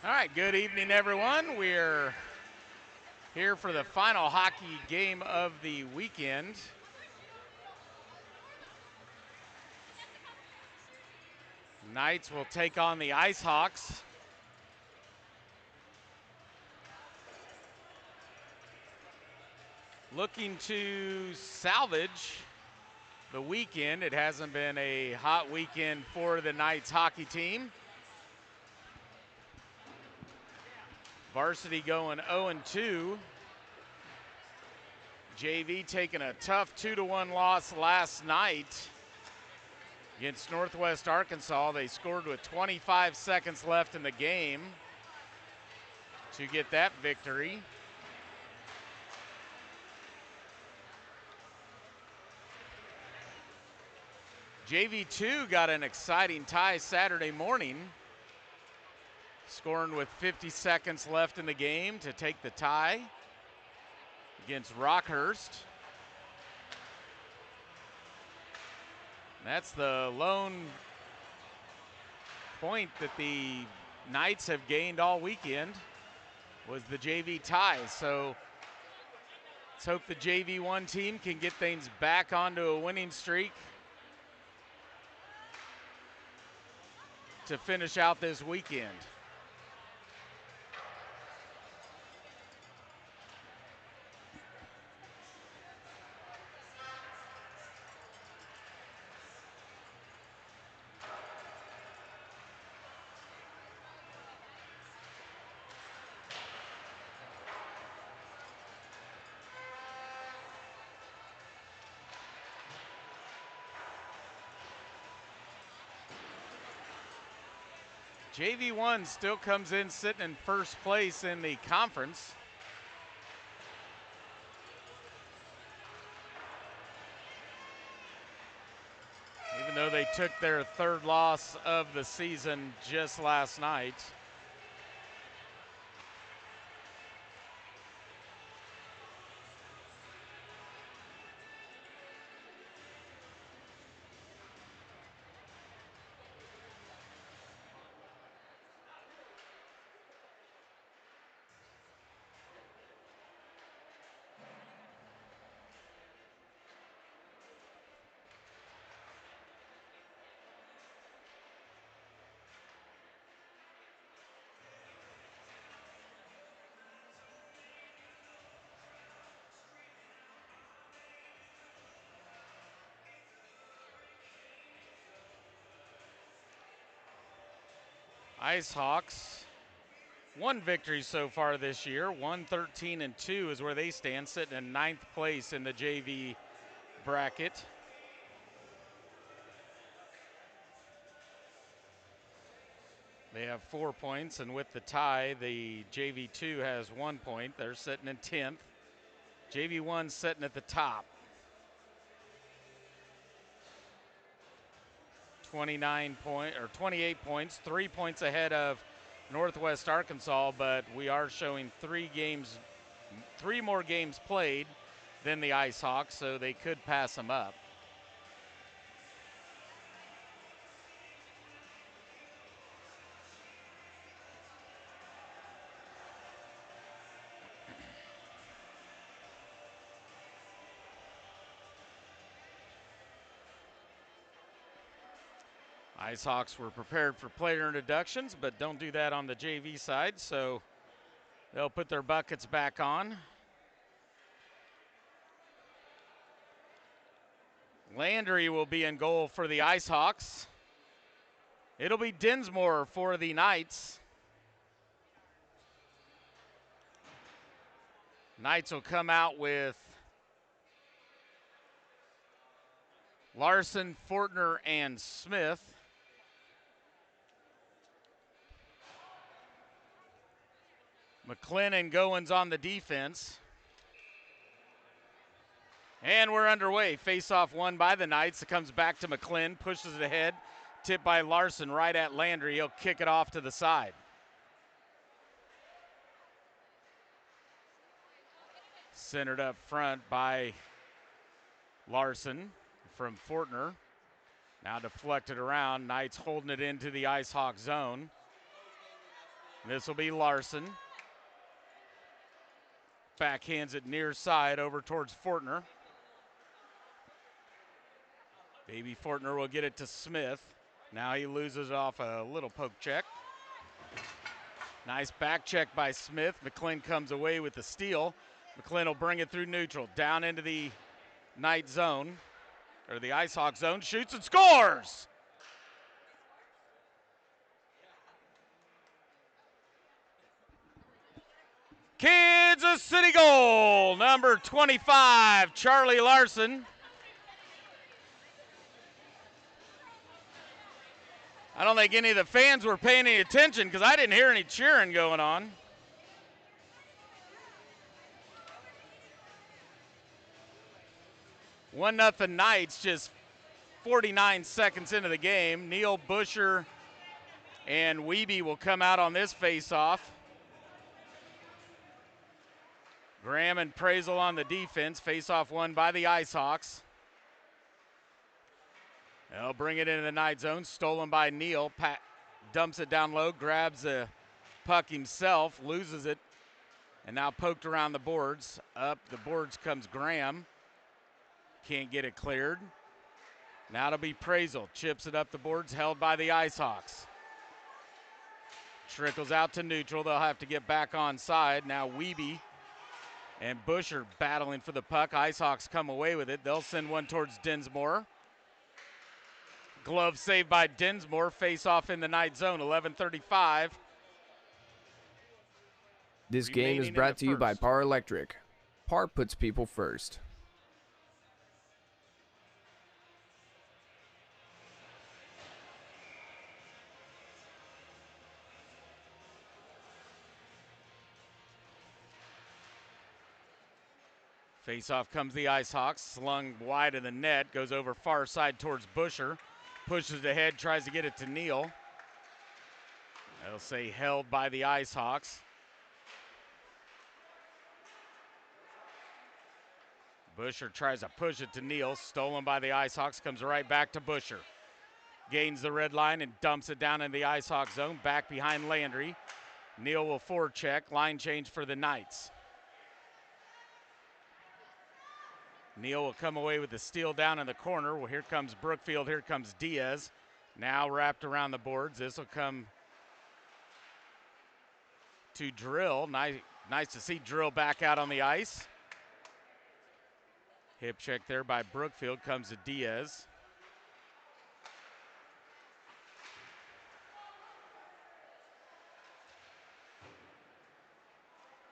All right, good evening, everyone. We're here for the final hockey game of the weekend. Knights will take on the Icehawks. Looking to salvage the weekend. It hasn't been a hot weekend for the Knights hockey team. Varsity going 0-2. JV taking a tough 2-1 loss last night against Northwest Arkansas. They scored with 25 seconds left in the game to get that victory. JV2 got an exciting tie Saturday morning, scoring with 50 seconds left in the game to take the tie against Rockhurst. That's the lone point that the Knights have gained all weekend, was the JV tie. So let's hope the JV1 team can get things back onto a winning streak to finish out this weekend. JV1 still comes in sitting in first place in the conference. Even though they took their third loss of the season just last night. Icehawks, one victory so far this year. 1-13-2 is where they stand, sitting in ninth place in the JV bracket. They have 4 points, and with the tie, the JV2 has 1 point. They're sitting in 10th. JV1 sitting at the top. 28 points, 3 points ahead of Northwest Arkansas, but we are showing 3 more games played than the Icehawks, so they could pass them up. Icehawks were prepared for player introductions, but don't do that on the JV side, so they'll put their buckets back on. Landry will be in goal for the Icehawks. It'll be Dinsmore for the Knights. Knights will come out with Larson, Fortner, and Smith. McClin and Goins on the defense. And we're underway. Face-off won by the Knights. It comes back to McClin, pushes it ahead. Tipped by Larson right at Landry. He'll kick it off to the side. Centered up front by Larson from Fortner. Now deflected around. Knights holding it into the Icehawk zone. This will be Larson. Backhands it near side over towards Fortner. Baby Fortner will get it to Smith. Now he loses off a little poke check. Nice back check by Smith. McClin comes away with the steal. McClin will bring it through neutral, down into the Knight zone, or the Icehawk zone, shoots and scores! Kansas City goal, number 25, Charlie Larson. I don't think any of the fans were paying any attention because I didn't hear any cheering going on. One nothing Knights, just 49 seconds into the game. Neal, Busher, and Wiebe will come out on this face-off. Graham and Prazel on the defense. Face-off won by the Icehawks. They'll bring it into the Knight zone. Stolen by Neal. Pat dumps it down low, grabs the puck himself, loses it, and now poked around the boards. Up the boards comes Graham. Can't get it cleared. Now it'll be Prazel. Chips it up the boards, held by the Icehawks. Trickles out to neutral. They'll have to get back on side. Now Wiebe and Busher battling for the puck. Icehawks come away with it. They'll send one towards Dinsmore. Glove saved by Dinsmore. Face off in the Knight zone. 11:35. This game is brought to you by Par Electric. Par puts people first. Face-off comes the Icehawks, slung wide of the net, goes over far side towards Busher, pushes ahead, tries to get it to Neal. They'll say held by the Icehawks. Busher tries to push it to Neal, stolen by the Icehawks, comes right back to Busher. Gains the red line and dumps it down in the Icehawk zone, back behind Landry. Neal will forecheck, line change for the Knights. Neal will come away with the steal down in the corner. Well, here comes Brookfield, here comes Diaz. Now wrapped around the boards. This will come to Drill. Nice to see Drill back out on the ice. Hip check there by Brookfield, comes to Diaz.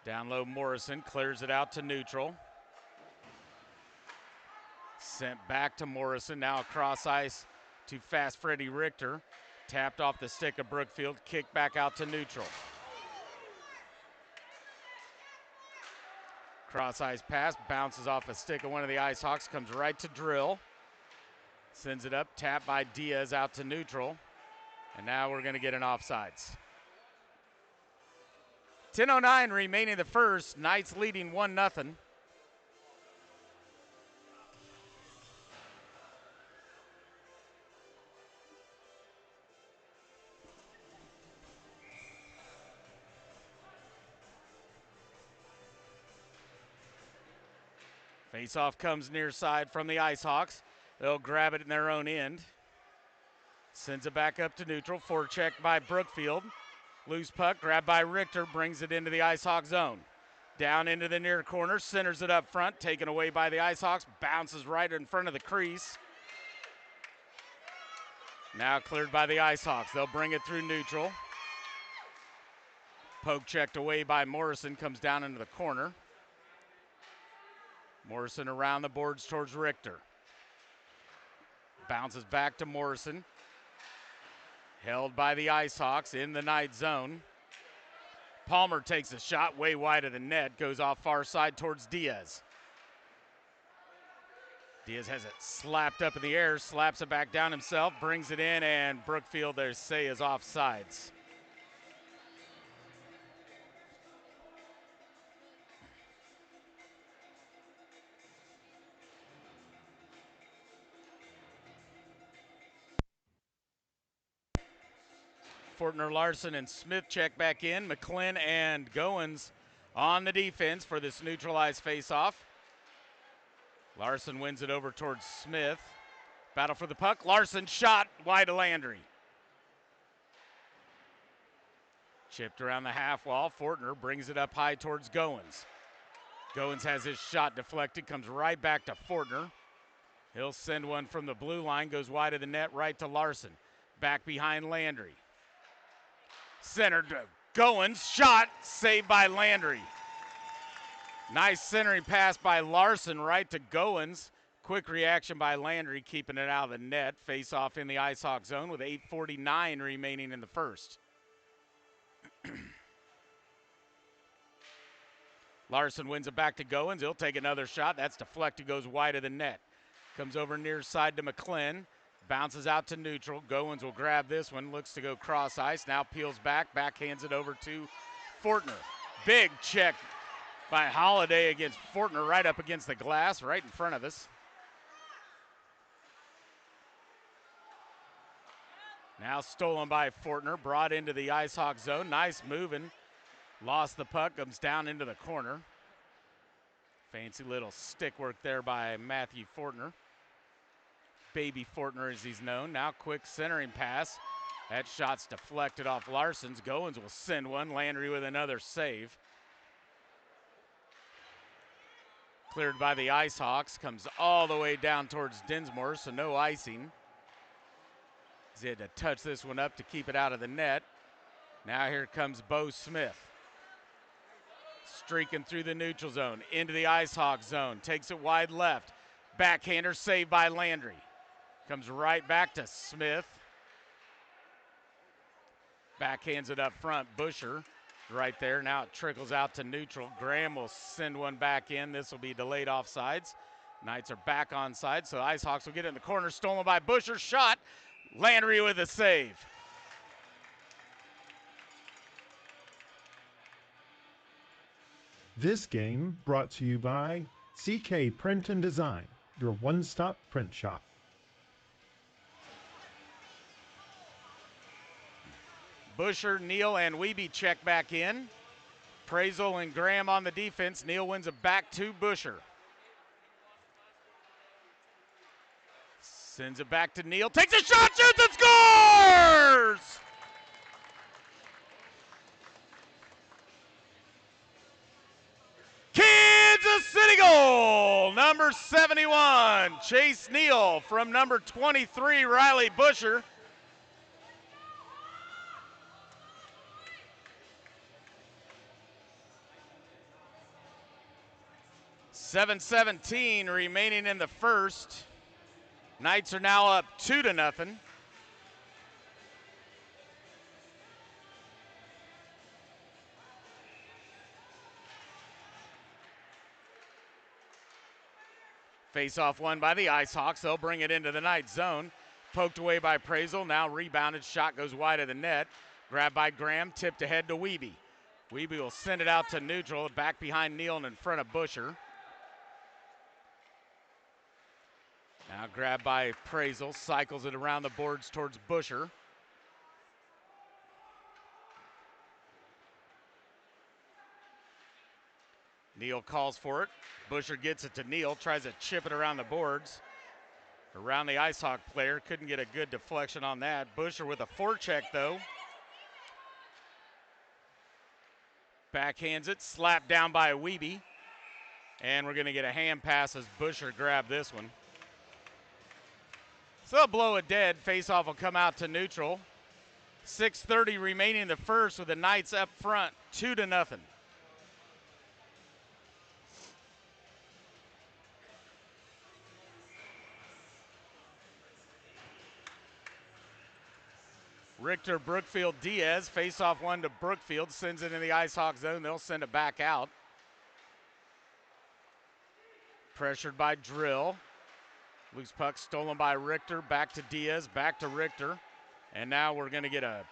Down low Morrison, clears it out to neutral. Sent back to Morrison, now across ice to fast Freddie Richter. Tapped off the stick of Brookfield, kicked back out to neutral. Cross ice pass, bounces off a stick of one of the Icehawks, comes right to Drill. Sends it up, tapped by Diaz out to neutral. And now we're gonna get an offsides. 10:09 remaining the first, Knights leading 1-0. Face-off comes near side from the Icehawks. They'll grab it in their own end. Sends it back up to neutral. Forecheck by Brookfield. Loose puck, grabbed by Richter, brings it into the Icehawk zone. Down into the near corner, centers it up front, taken away by the Icehawks, bounces right in front of the crease. Now cleared by the Icehawks. They'll bring it through neutral. Poke checked away by Morrison, comes down into the corner. Morrison around the boards towards Richter. Bounces back to Morrison. Held by the Icehawks in the Knight zone. Palmer takes a shot way wide of the net, goes off far side towards Diaz. Diaz has it slapped up in the air, slaps it back down himself, brings it in, and Brookfield, they say, is offsides. Fortner, Larson, and Smith check back in. McClin and Goins on the defense for this neutralized faceoff. Larson wins it over towards Smith. Battle for the puck. Larson shot wide of Landry. Chipped around the half wall. Fortner brings it up high towards Goins. Goins has his shot deflected, comes right back to Fortner. He'll send one from the blue line, goes wide of the net, right to Larson. Back behind Landry. Centered to Goins, shot, saved by Landry. Nice centering pass by Larson right to Goins. Quick reaction by Landry, keeping it out of the net. Face off in the Icehawk zone with 8:49 remaining in the first. Larson wins it back to Goins. He'll take another shot. That's deflected, goes wide of the net. Comes over near side to McClin. Bounces out to neutral. Goins will grab this one. Looks to go cross ice. Now peels back. Backhands it over to Fortner. Big check by Holiday against Fortner right up against the glass right in front of us. Now stolen by Fortner. Brought into the Icehawk zone. Nice moving. Lost the puck. Comes down into the corner. Fancy little stick work there by Matthew Fortner. Baby Fortner as he's known. Now quick centering pass. That shot's deflected off Larson's. Goins will send one. Landry with another save. Cleared by the Icehawks. Comes all the way down towards Dinsmore, so no icing. He had to touch this one up to keep it out of the net. Now here comes Bo Smith. Streaking through the neutral zone, into the Icehawk zone. Takes it wide left. Backhander saved by Landry. Comes right back to Smith. Backhands it up front. Busher right there. Now it trickles out to neutral. Graham will send one back in. This will be delayed offsides. Knights are back onside, so Icehawks will get it in the corner. Stolen by Busher. Shot. Landry with a save. This game brought to you by CK Print and Design, your one-stop print shop. Busher, Neal, and Wiebe check back in. Prazel and Graham on the defense. Neal wins it back to Busher. Sends it back to Neal. Takes a shot, shoots, and scores! Kansas City goal! Number 71, Chase Neal from number 23, Riley Busher. .717 remaining in the first. Knights are now up 2-0. Face-off won by the Icehawks. They'll bring it into the Knights zone. Poked away by Prazel. Now rebounded. Shot goes wide of the net. Grabbed by Graham. Tipped ahead to Wiebe. Wiebe will send it out to neutral. Back behind Neal and in front of Busher. Now grabbed by Prazel, cycles it around the boards towards Busher. Neal calls for it. Busher gets it to Neal, tries to chip it around the boards. Around the Icehawk player, couldn't get a good deflection on that. Busher with a forecheck though. Backhands it, slapped down by Wiebe. And we're gonna get a hand pass as Busher grabbed this one. So they'll blow it dead. Faceoff will come out to neutral. 6:30 remaining in the first with the Knights up front, 2-0. Richter, Brookfield, Diaz. Faceoff one to Brookfield. Sends it in the Icehawk zone. They'll send it back out. Pressured by Drill. Loose puck stolen by Richter, back to Diaz, back to Richter. And now we're gonna get a,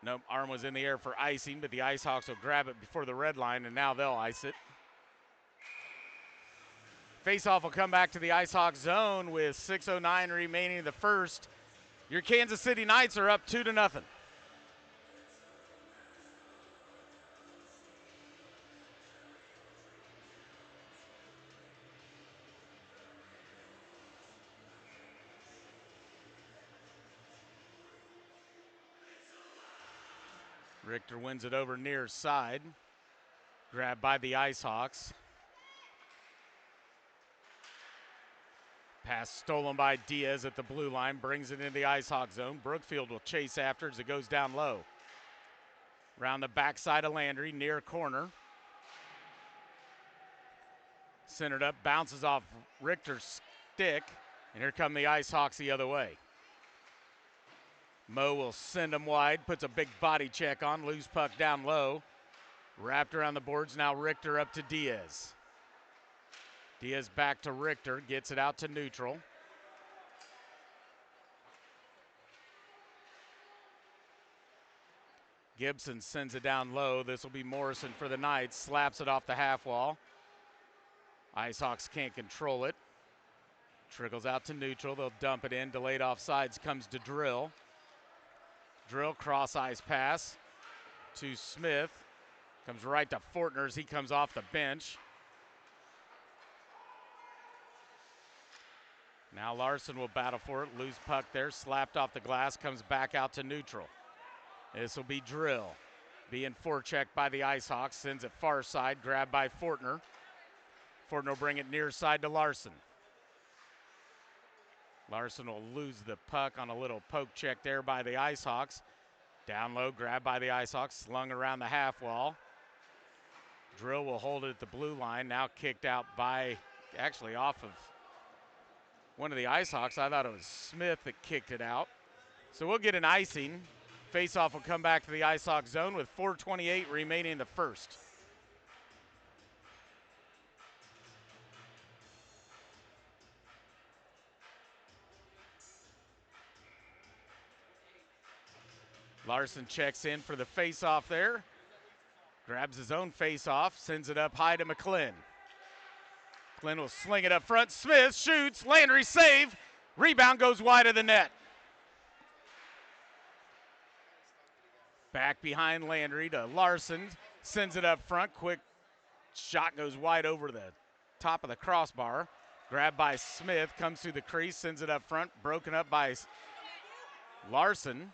nope, arm was in the air for icing, but the Icehawks will grab it before the red line, and now they'll ice it. Faceoff will come back to the Icehawk zone with 6:09 remaining in the first. Your Kansas City Knights are up 2-0. Richter wins it over near side. Grabbed by the Icehawks. Pass stolen by Diaz at the blue line, brings it into the Icehawk zone. Brookfield will chase after as it goes down low. Around the backside of Landry, near corner. Centered up, bounces off Richter's stick, and here come the Icehawks the other way. Mo will send them wide, puts a big body check on, loose puck down low. Wrapped around the boards, now Richter up to Diaz. Diaz back to Richter, gets it out to neutral. Gibson sends it down low. This will be Morrison for the Knights, slaps it off the half wall. Icehawks can't control it. Trickles out to neutral, they'll dump it in. Delayed offsides comes to Drill. Drill cross ice pass to Smith. Comes right to Fortner as he comes off the bench. Now Larson will battle for it. Loose puck there, slapped off the glass, comes back out to neutral. This will be Drill. Being forechecked by the Icehawks, sends it far side, grabbed by Fortner. Fortner will bring it near side to Larson. Larson will lose the puck on a little poke check there by the Icehawks. Down low, grabbed by the Icehawks, slung around the half wall. Drill will hold it at the blue line, now kicked out by, actually off of one of the Icehawks. I thought it was Smith that kicked it out. So we'll get an icing. Faceoff will come back to the Icehawk zone with 4:28 remaining in the first. Larson checks in for the faceoff there. Grabs his own faceoff, sends it up high to McClin. McClin will sling it up front. Smith shoots. Landry save. Rebound goes wide of the net. Back behind Landry to Larson. Sends it up front. Quick shot goes wide over the top of the crossbar. Grabbed by Smith. Comes through the crease. Sends it up front. Broken up by Larson.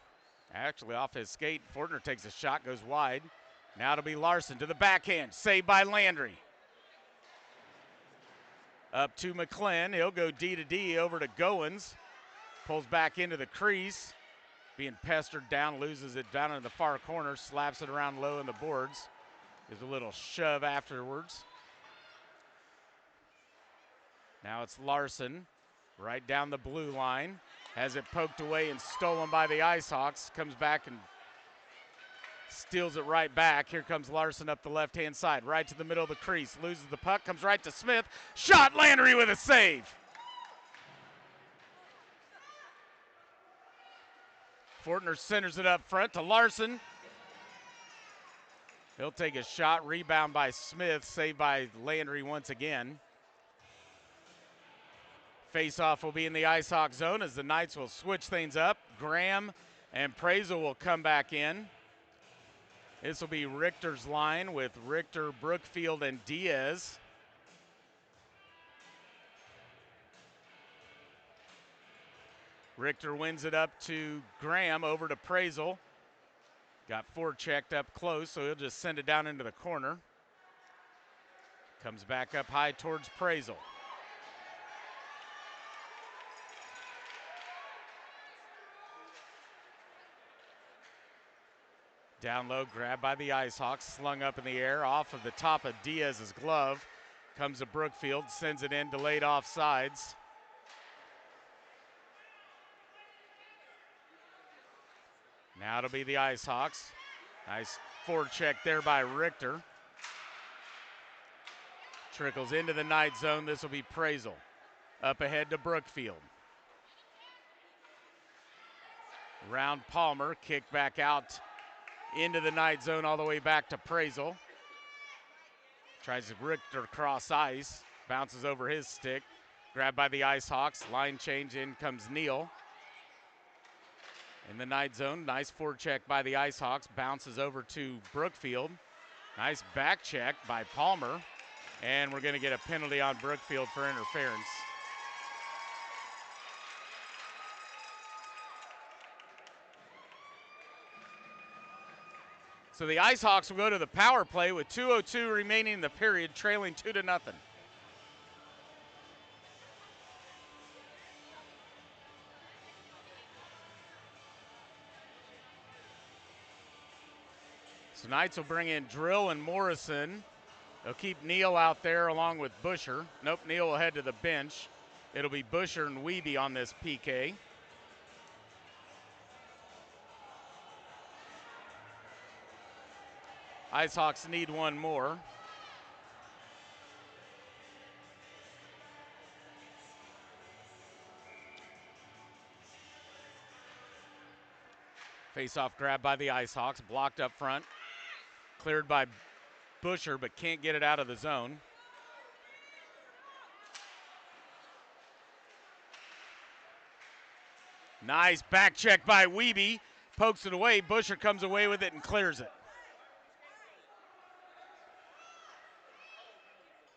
Actually off his skate. Fortner takes a shot. Goes wide. Now it'll be Larson to the backhand. Saved by Landry. Up to McClin. He'll go D to D over to Goins. Pulls back into the crease. Being pestered down, loses it down in the far corner. Slaps it around low in the boards. Gives a little shove afterwards. Now it's Larson. Right down the blue line. Has it poked away and stolen by the Icehawks. Comes back and steals it right back. Here comes Larson up the left-hand side. Right to the middle of the crease. Loses the puck. Comes right to Smith. Shot. Landry with a save. Fortner centers it up front to Larson. He'll take a shot. Rebound by Smith. Saved by Landry once again. Face-off will be in the Icehawk zone as the Knights will switch things up. Graham and Prazel will come back in. This will be Richter's line with Richter, Brookfield, and Diaz. Richter wins it up to Graham, over to Prazel. Got forechecked up close, so he'll just send it down into the corner. Comes back up high towards Prazel. Down low, grabbed by the Icehawks, slung up in the air, off of the top of Diaz's glove. Comes to Brookfield, sends it in, delayed offsides. Now it'll be the Icehawks. Nice forecheck there by Richter. Trickles into the Knight zone. This will be Prazel. Up ahead to Brookfield. Round Palmer, kick back out into the Knight zone all the way back to Prazel. Tries to Richter cross ice. Bounces over his stick. Grabbed by the Icehawks. Line change, in comes Neal. In the Knight zone, nice forecheck by the Icehawks. Bounces over to Brookfield. Nice back check by Palmer. And we're going to get a penalty on Brookfield for interference. So the Icehawks will go to the power play with 2:02 remaining in the period, trailing 2-0. So Knights will bring in Drill and Morrison. They'll keep Neal out there along with Busher. Nope, Neal will head to the bench. It'll be Busher and Wiebe on this PK. Icehawks need one more. Face-off grab by the Icehawks, blocked up front. Cleared by Busher, but can't get it out of the zone. Nice back check by Wiebe. Pokes it away. Busher comes away with it and clears it.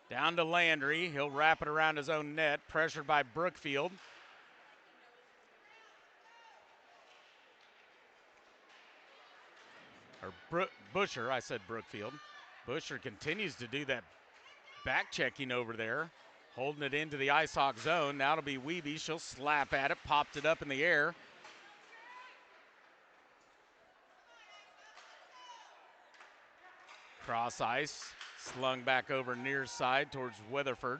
Down to Landry. He'll wrap it around his own net. Pressured by Brookfield. Or Busher, I said Brookfield. Busher continues to do that back checking over there. Holding it into the Icehawk zone. Now it'll be Wiebe. She'll slap at it. Popped it up in the air. Cross ice. Slung back over near side towards Weatherford.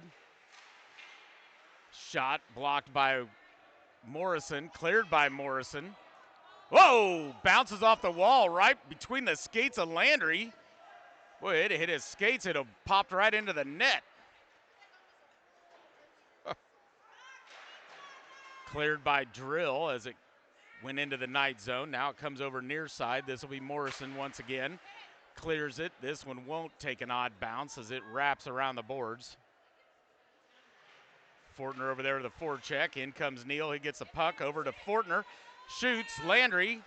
Shot blocked by Morrison. Cleared by Morrison. Whoa! Bounces off the wall right between the skates of Landry. Boy, it hit his skates. It popped right into the net. Cleared by Drill as it went into the Knight zone. Now it comes over near side. This will be Morrison once again. Clears it. This one won't take an odd bounce as it wraps around the boards. Fortner over there with a forecheck. In comes Neal. He gets the puck over to Fortner. Shoots. Landry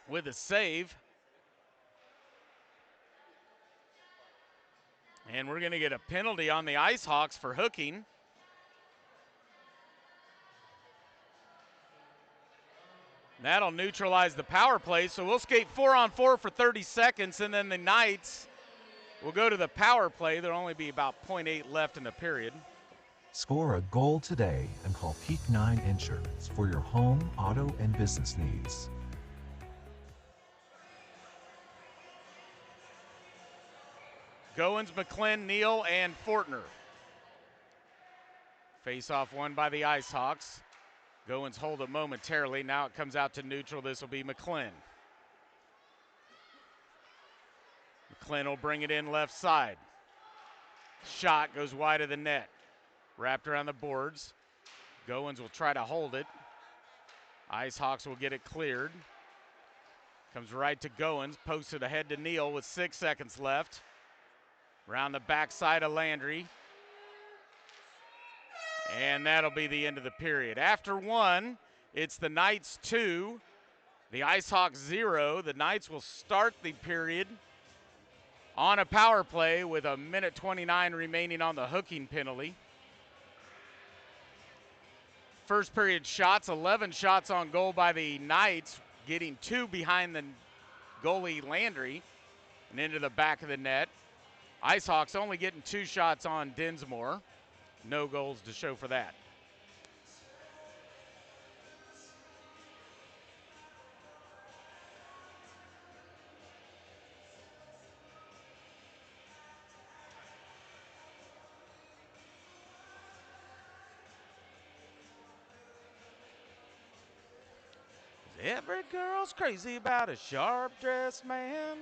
with a save. And we're going to get a penalty on the Icehawks for hooking. That'll neutralize the power play, so we'll skate 4-on-4 for 30 seconds, and then the Knights will go to the power play. There'll only be about 0.8 left in the period. Score a goal today and call Peak 9 Insurance for your home, auto, and business needs. Goins, McClin, Neal, and Fortner. Face-off won by the Icehawks. Goins hold it momentarily. Now it comes out to neutral. This will be McClin. McClin will bring it in left side. Shot goes wide of the net. Wrapped around the boards. Goins will try to hold it. Icehawks will get it cleared. Comes right to Goins. Posted ahead to Neal with 6 seconds left. Around the backside of Landry. And that'll be the end of the period. After one, it's the Knights 2, the Icehawks 0. The Knights will start the period on a power play with 1:29 remaining on the hooking penalty. First period shots, 11 shots on goal by the Knights, getting 2 behind the goalie Landry and into the back of the net. Icehawks only getting 2 shots on Dinsmore. No goals to show for that. Every girl's crazy about a sharp-dressed man.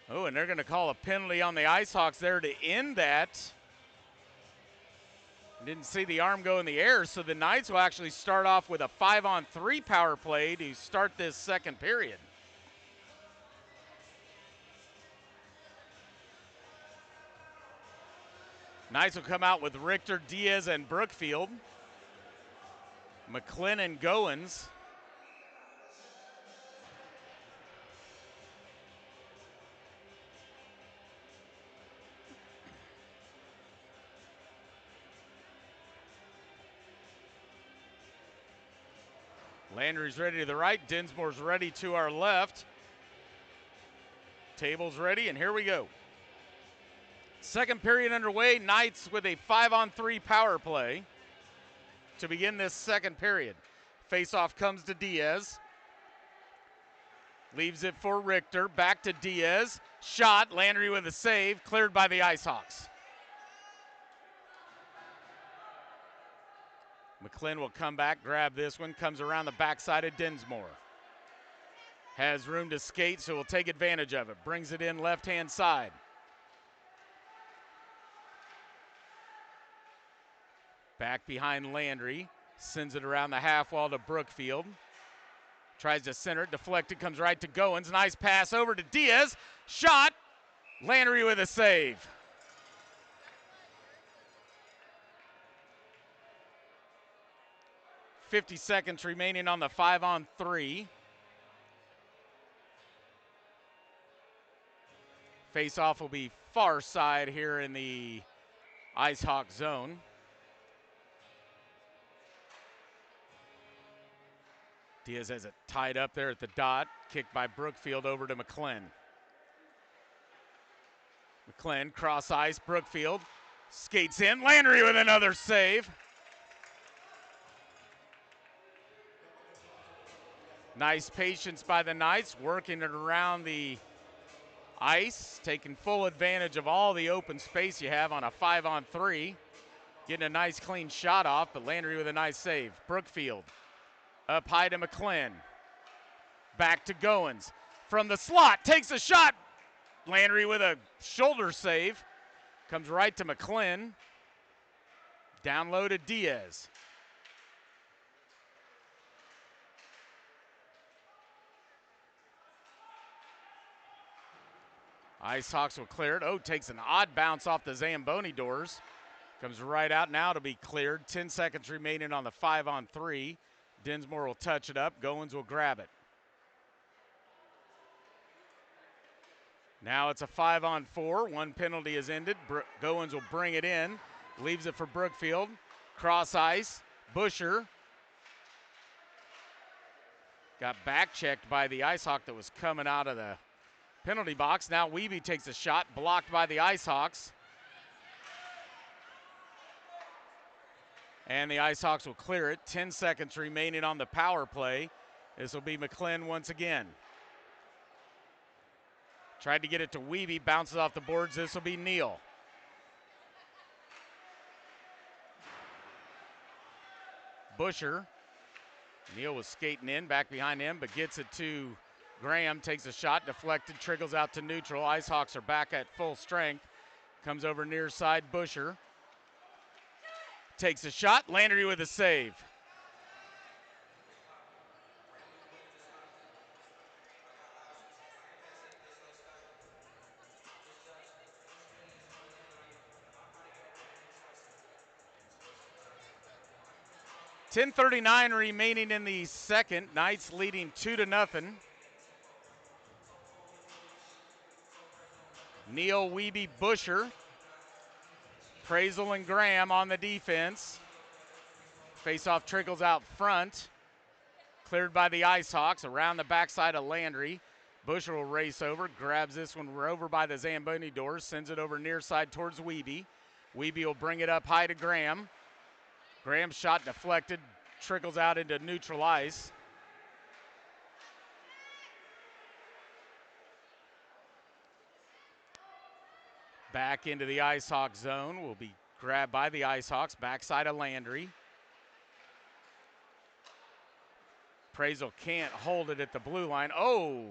Oh, and they're going to call a penalty on the Icehawks there to end that. Didn't see the arm go in the air, so the Knights will actually start off with a 5-on-3 power play to start this second period. Knights will come out with Richter, Diaz, and Brookfield. McClin and Goins. Landry's ready to the right. Dinsmore's ready to our left. Table's ready, and here we go. Second period underway. Knights with a 5-on-3 power play to begin this second period. Face-off comes to Diaz. Leaves it for Richter. Back to Diaz. Shot. Landry with a save. Cleared by the Icehawks. McClin will come back, grab this one. Comes around the backside of Dinsmore. Has room to skate, so will take advantage of it. Brings it in left-hand side. Back behind Landry. Sends it around the half wall to Brookfield. Tries to center it. Deflected. Comes right to Goins. Nice pass over to Diaz. Shot. Landry with a save. .50 seconds remaining on the 5-on-3. Face-off will be far side here in the Icehawk zone. Diaz has it tied up there at the dot. Kicked by Brookfield over to McClin. McClin, cross ice, Brookfield. Skates in, Landry with another save. Nice patience by the Knights, working it around the ice, taking full advantage of all the open space you have on a 5-on-3. Getting a nice clean shot off, but Landry with a nice save. Brookfield up high to McClin. Back to Goins. From the slot, takes a shot. Landry with a shoulder save. Comes right to McClin. Down low to Diaz. Icehawks will clear it. Oh, takes an odd bounce off the Zamboni doors. Comes right out now to be cleared. 10 seconds remaining on the 5-on-3. Dinsmore will touch it up. Goins will grab it. Now it's a 5-on-4. One penalty is ended. Goins will bring it in. Leaves it for Brookfield. Cross ice. Busher. Got back checked by the Icehawk that was coming out of the penalty box. Now Wiebe takes a shot, blocked by the Icehawks. And the Icehawks will clear it. 10 seconds remaining on the power play. This will be McClin once again. Tried to get it to Wiebe, bounces off the boards. This will be Neal. Busher. Neal was skating in, back behind him, but gets it to Graham. Takes a shot, deflected, trickles out to neutral. Icehawks are back at full strength. Comes over near side, Busher. Takes a shot, Landry with a save. .10:39 remaining in the second. Knights leading 2-0. Neal, Wiebe, Busher. Prazel and Graham on the defense. Faceoff trickles out front. Cleared by the Icehawks around the backside of Landry. Busher will race over, grabs this one. We're over by the Zamboni doors, sends it over near side towards Wiebe. Wiebe will bring it up high to Graham. Graham's shot deflected, trickles out into neutral ice. Back into the Icehawk zone, will be grabbed by the Icehawks, backside of Landry. Prazel can't hold it at the blue line. Oh!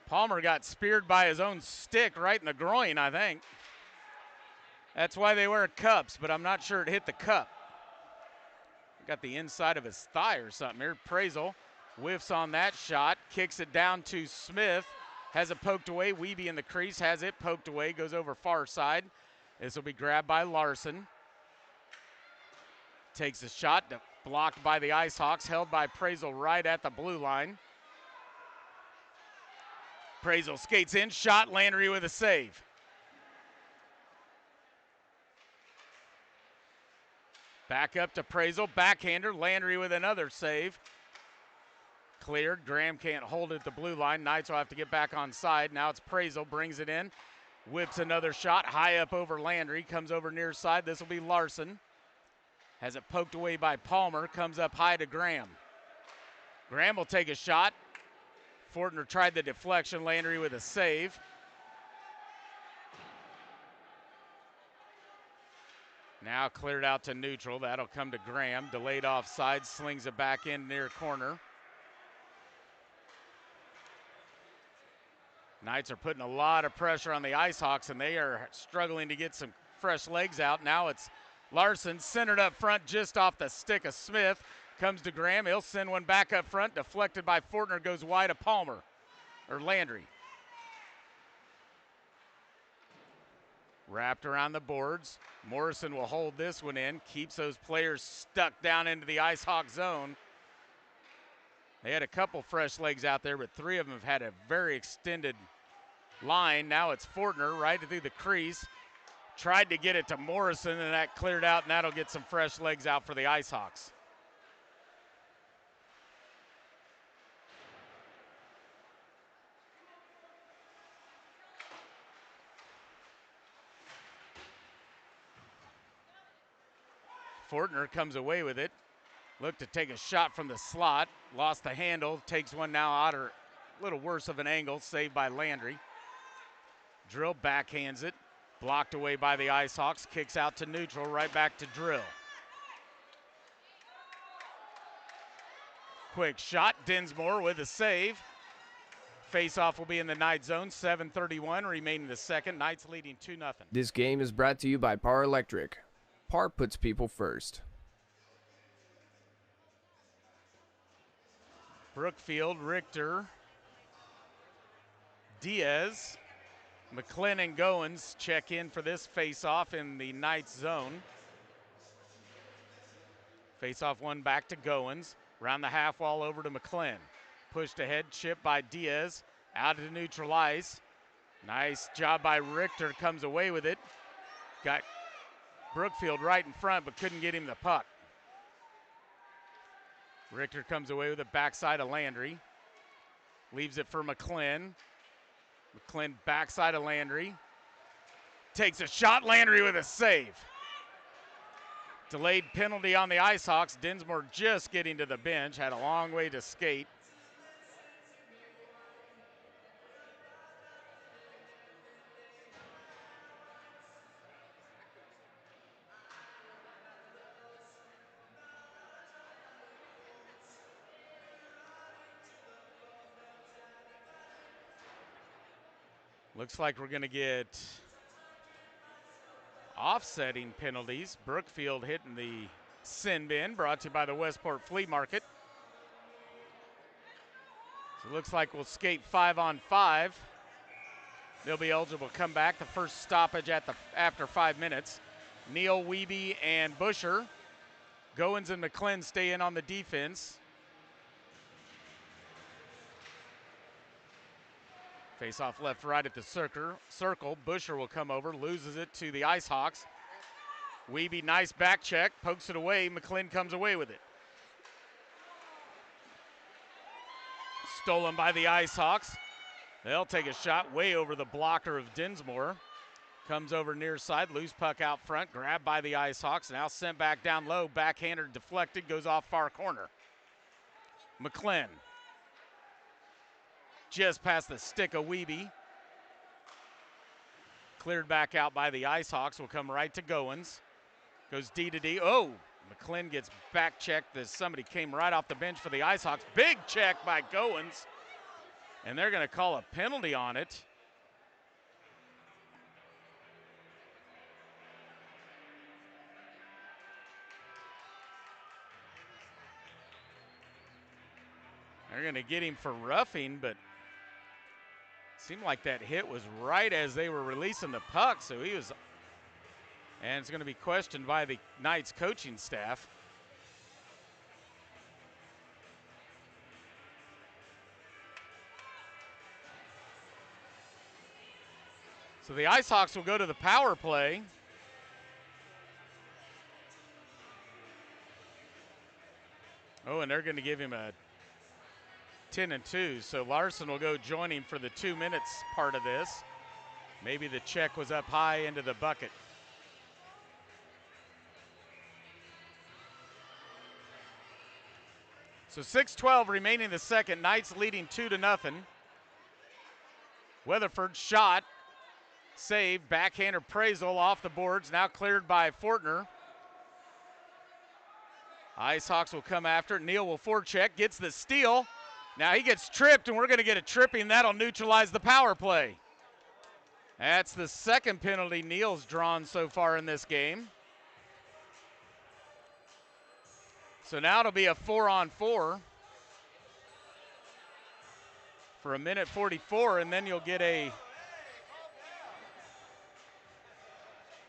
Palmer got speared by his own stick right in the groin, I think. That's why they wear cups, but I'm not sure it hit the cup. Got the inside of his thigh or something here. Prazel whiffs on that shot, kicks it down to Smith, has it poked away. Wiebe in the crease, has it poked away, goes over far side. This will be grabbed by Larson. Takes a shot, blocked by the Icehawks, held by Prazel right at the blue line. Prazel skates in, shot, Landry with a save. Back up to Prazel, backhander, Landry with another save. Cleared, Graham can't hold it at the blue line. Knights will have to get back on side. Now it's Prazel, brings it in, whips another shot, high up over Landry, comes over near side. This will be Larson. Has it poked away by Palmer, comes up high to Graham. Graham will take a shot. Fortner tried the deflection, Landry with a save. Now cleared out to neutral. That'll come to Graham. Delayed offside, slings it back in near corner. Knights are putting a lot of pressure on the Icehawks, and they are struggling to get some fresh legs out. Now it's Larson centered up front just off the stick of Smith. Comes to Graham. He'll send one back up front. Deflected by Fortner. Goes wide of Palmer. Or Landry. Wrapped around the boards. Morrison will hold this one in. Keeps those players stuck down into the Icehawk zone. They had a couple fresh legs out there, but three of them have had a very extended line. Now it's Fortner right through the crease. Tried to get it to Morrison, and that cleared out, and that'll get some fresh legs out for the Icehawks. Fortner comes away with it. Looked to take a shot from the slot. Lost the handle. Takes one now out, or a little worse of an angle. Saved by Landry. Drill backhands it. Blocked away by the Icehawks. Kicks out to neutral. Right back to Drill. Quick shot. Dinsmore with a save. Face-off will be in the Knight zone. 7:31 remaining the second. Knights leading 2-0. This game is brought to you by Par Electric. Par puts people first. Brookfield, Richter, Diaz, McClin and Goins check in for this face-off in the Knights zone. Face-off one back to Goins. Round the half wall over to McClin. Pushed ahead, chip by Diaz. Out to neutral ice. Nice job by Richter, comes away with it. Got Brookfield right in front, but couldn't get him the puck. Richter comes away with the backside of Landry. Leaves it for McClin. McClin backside of Landry. Takes a shot, Landry with a save. Delayed penalty on the Icehawks. Dinsmore just getting to the bench. Had a long way to skate. Looks like we're going to get offsetting penalties. Brookfield hitting the sin bin, brought to you by the Westport Flea Market. So it looks like we'll skate 5-on-5. They'll be eligible to come back. The first stoppage after 5 minutes. Neal, Wiebe, and Busher. Goins and McClin stay in on the defense. Face off left, right at the circle. Busher will come over, loses it to the Icehawks. Wiebe, nice back check, pokes it away. McClin comes away with it. Stolen by the Icehawks. They'll take a shot way over the blocker of Dinsmore. Comes over near side, loose puck out front, grabbed by the Icehawks. Now sent back down low, backhander deflected, goes off far corner. McClin. Just past the stick of Wiebe. Cleared back out by the Icehawks. Will come right to Goins. Goes D to D. Oh, McClin gets back checked as somebody came right off the bench for the Icehawks. Big check by Goins. And they're going to call a penalty on it. They're going to get him for roughing, but seemed like that hit was right as they were releasing the puck, so he was, and it's going to be questioned by the Knights coaching staff. So the Icehawks will go to the power play. Oh, and they're going to give him a 10-2, so Larson will go join him for the 2 minutes part of this. Maybe the check was up high into the bucket. So 6:12 remaining in the second. Knights leading 2-0. Weatherford shot, save, backhand appraisal off the boards, now cleared by Fortner. Icehawks will come after it. Neal will forecheck, gets the steal. Now he gets tripped, and we're going to get a tripping. That'll neutralize the power play. That's the second penalty Neal's drawn so far in this game. So now it'll be a 4-on-4 for a minute 44, and then you'll get a...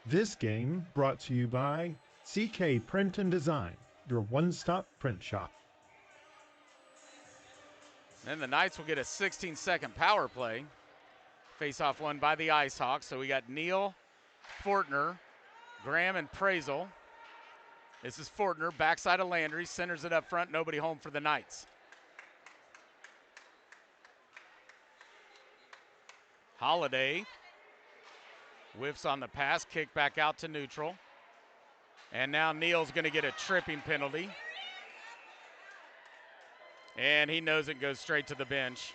This game brought to you by CK Print and Design, your one-stop print shop. Then the Knights will get a 16-second power play. Face-off won by the Icehawks. So we got Neal, Fortner, Graham, and Prazel. This is Fortner, backside of Landry, centers it up front, nobody home for the Knights. Holiday whiffs on the pass, kick back out to neutral. And now Neal's going to get a tripping penalty. And he knows it, goes straight to the bench.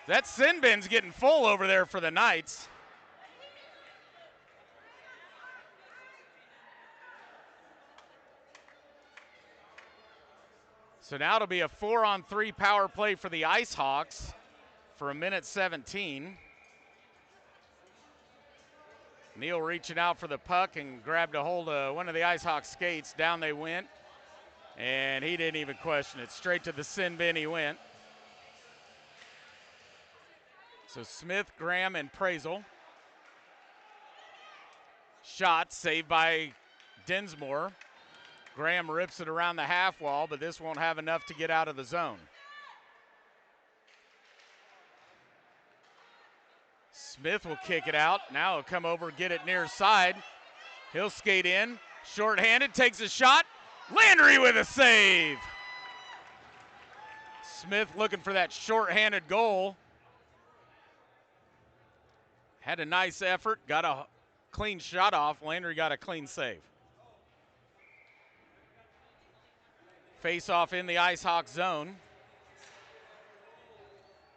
That sin bin's getting full over there for the Knights. So now it'll be a 4-on-3 power play for the Icehawks for a minute 17. Neal reaching out for the puck and grabbed a hold of one of the Icehawks skates. Down they went. And he didn't even question it. Straight to the sin bin he went. So Smith, Graham, and Prazel. Shot saved by Dinsmore. Graham rips it around the half wall, but this won't have enough to get out of the zone. Smith will kick it out. Now he'll come over, get it near side. He'll skate in. Short-handed, takes a shot. Landry with a save. Smith looking for that short-handed goal. Had a nice effort, got a clean shot off. Landry got a clean save. Face-off in the Icehawk zone.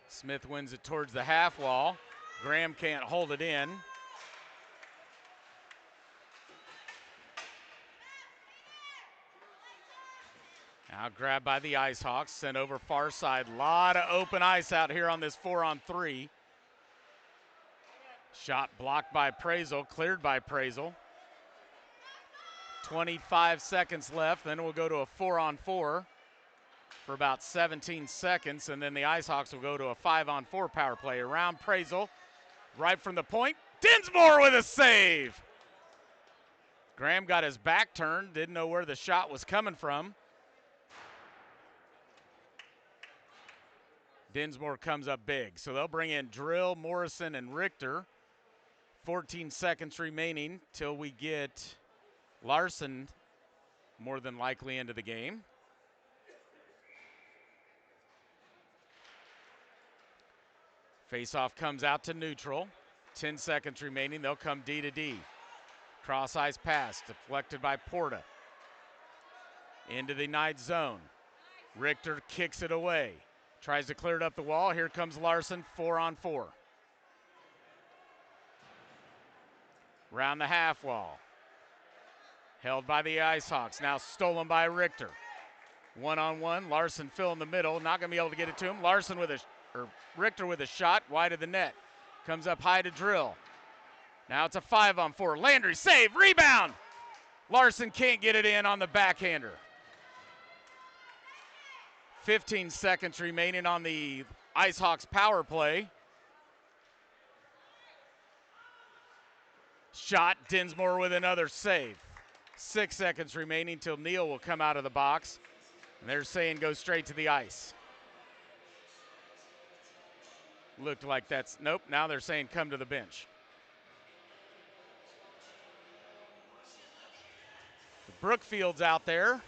Smith wins it towards the half wall. Graham can't hold it in. Now grabbed by the Icehawks, sent over far side. Lot of open ice out here on this 4-on-3. Shot blocked by Prazel, cleared by Prazel. 25 seconds left, then we'll go to a 4-on-4 for about 17 seconds, and then the Icehawks will go to a 5-on-4 power play. Around Prazel, right from the point. Dinsmore with a save! Graham got his back turned, didn't know where the shot was coming from. Dinsmore comes up big. So they'll bring in Drill, Morrison, and Richter. 14 seconds remaining till we get Larson more than likely into the game. Faceoff comes out to neutral. 10 seconds remaining. They'll come D to D. Cross ice pass deflected by Porta. Into the Knight zone. Richter kicks it away. Tries to clear it up the wall. Here comes Larson, 4-on-4. Round the half wall. Held by the Icehawks. Now stolen by Richter. 1-on-1. Larson fill in the middle. Not going to be able to get it to him. Richter with a shot wide of the net. Comes up high to Drill. Now it's a 5-on-4. Landry save. Rebound. Larson can't get it in on the backhander. 15 seconds remaining on the Icehawks power play. Shot, Dinsmore with another save. 6 seconds remaining till Neal will come out of the box. And they're saying go straight to the ice. Looked like that's, nope, now they're saying come to the bench. Brookfield's out there.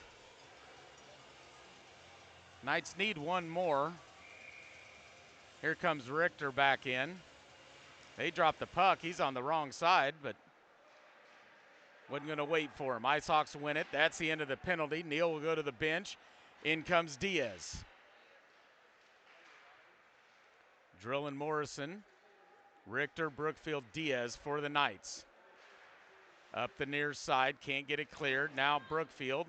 Knights need one more. Here comes Richter back in. They drop the puck. He's on the wrong side, but wasn't going to wait for him. Icehawks win it. That's the end of the penalty. Neal will go to the bench. In comes Diaz. Drill and Morrison. Richter, Brookfield, Diaz for the Knights. Up the near side, can't get it cleared. Now Brookfield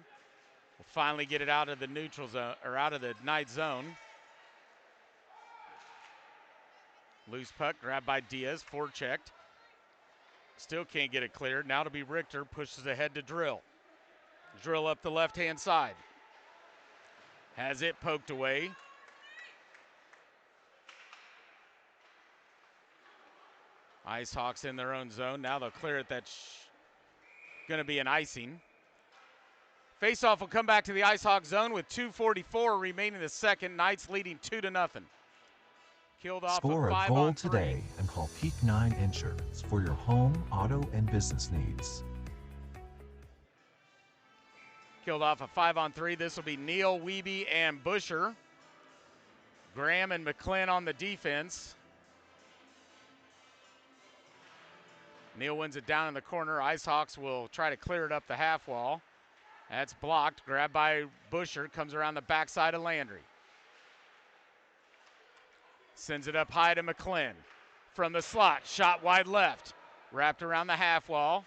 will finally get it out of the neutral zone, or out of the Knight zone. Loose puck, grabbed by Diaz, forechecked. Still can't get it cleared. Now to be Richter, pushes ahead to Drill. Drill up the left-hand side. Has it poked away. Icehawks in their own zone. Now they'll clear it. That's going to be an icing. Faceoff will come back to the Icehawk zone with 2:44 remaining in the second. Knights leading 2-0. Killed off Score a a goal 5-on-3. today and call Peak 9 Insurance for your home, auto, and business needs. Killed off a 5-on-3. This will be Neal, Wiebe, and Busher. Graham and McClin on the defense. Neal wins it down in the corner. Icehawks will try to clear it up the half wall. That's blocked. Grabbed by Busher. Comes around the backside of Landry. Sends it up high to McClin. From the slot. Shot wide left. Wrapped around the half wall.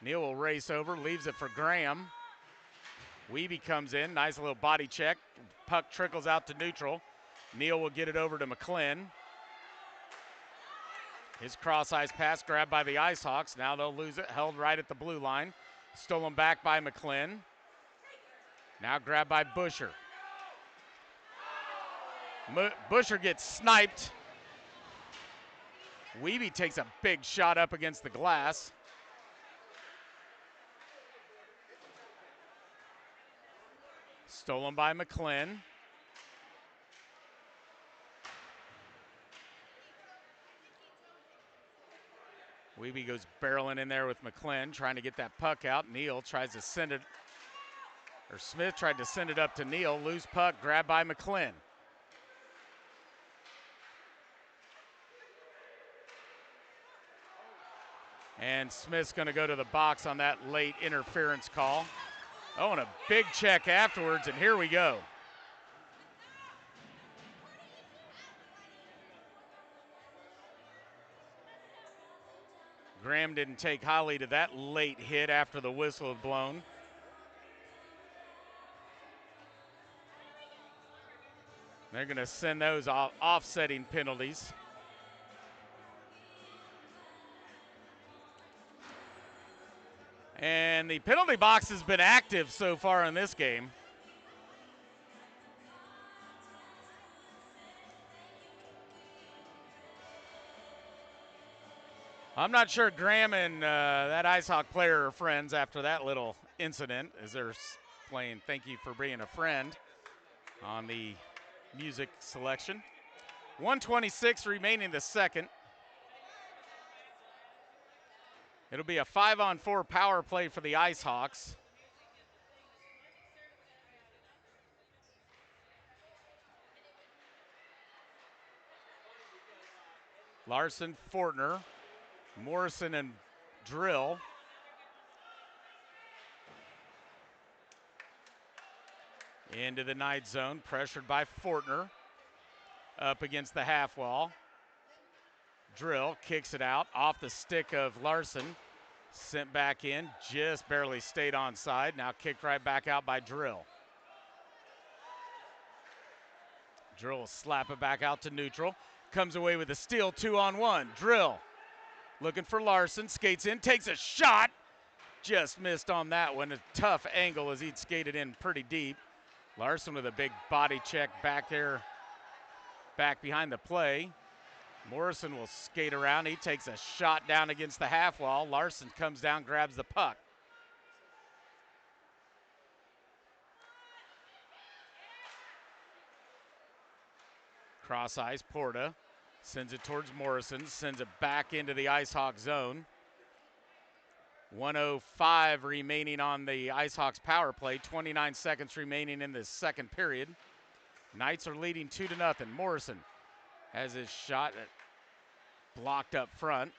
Neal will race over. Leaves it for Graham. Wiebe comes in. Nice little body check. Puck trickles out to neutral. Neal will get it over to McClin. His cross-ice pass grabbed by the Icehawks. Now they'll lose it. Held right at the blue line. Stolen back by McClin. Now grabbed by Busher. Busher gets sniped. Wiebe takes a big shot up against the glass. Stolen by McClin. Wiebe goes barreling in there with McClin, trying to get that puck out. Neal tries to send it, or Smith tried to send it up to Neal. Loose puck, grabbed by McClin. And Smith's going to go to the box on that late interference call. Oh, and a big check afterwards, and here we go. Graham didn't take highly to that late hit after the whistle had blown. They're going to send those offsetting penalties. And the penalty box has been active so far in this game. I'm not sure Graham and that Icehawk player are friends after that little incident, as they're playing "Thank You for Being a Friend" on the music selection. 1:26 remaining in the second. It'll be a 5-on-4 power play for the Icehawks. Larson, Fortner, Morrison, and Drill. Into the Knight zone, pressured by Fortner. Up against the half wall. Drill kicks it out off the stick of Larson. Sent back in, just barely stayed onside. Now kicked right back out by Drill. Drill will slap it back out to neutral. Comes away with a steal, 2-on-1. Drill looking for Larson, skates in, takes a shot. Just missed on that one. A tough angle as he'd skated in pretty deep. Larson with a big body check back there, back behind the play. Morrison will skate around. He takes a shot down against the half wall. Larson comes down, grabs the puck. Cross ice, Porta sends it towards Morrison, sends it back into the Icehawk zone. 1:05 remaining on the Icehawks power play. 29 seconds remaining in the second period. Knights are leading 2-0. Morrison has his shot blocked up front.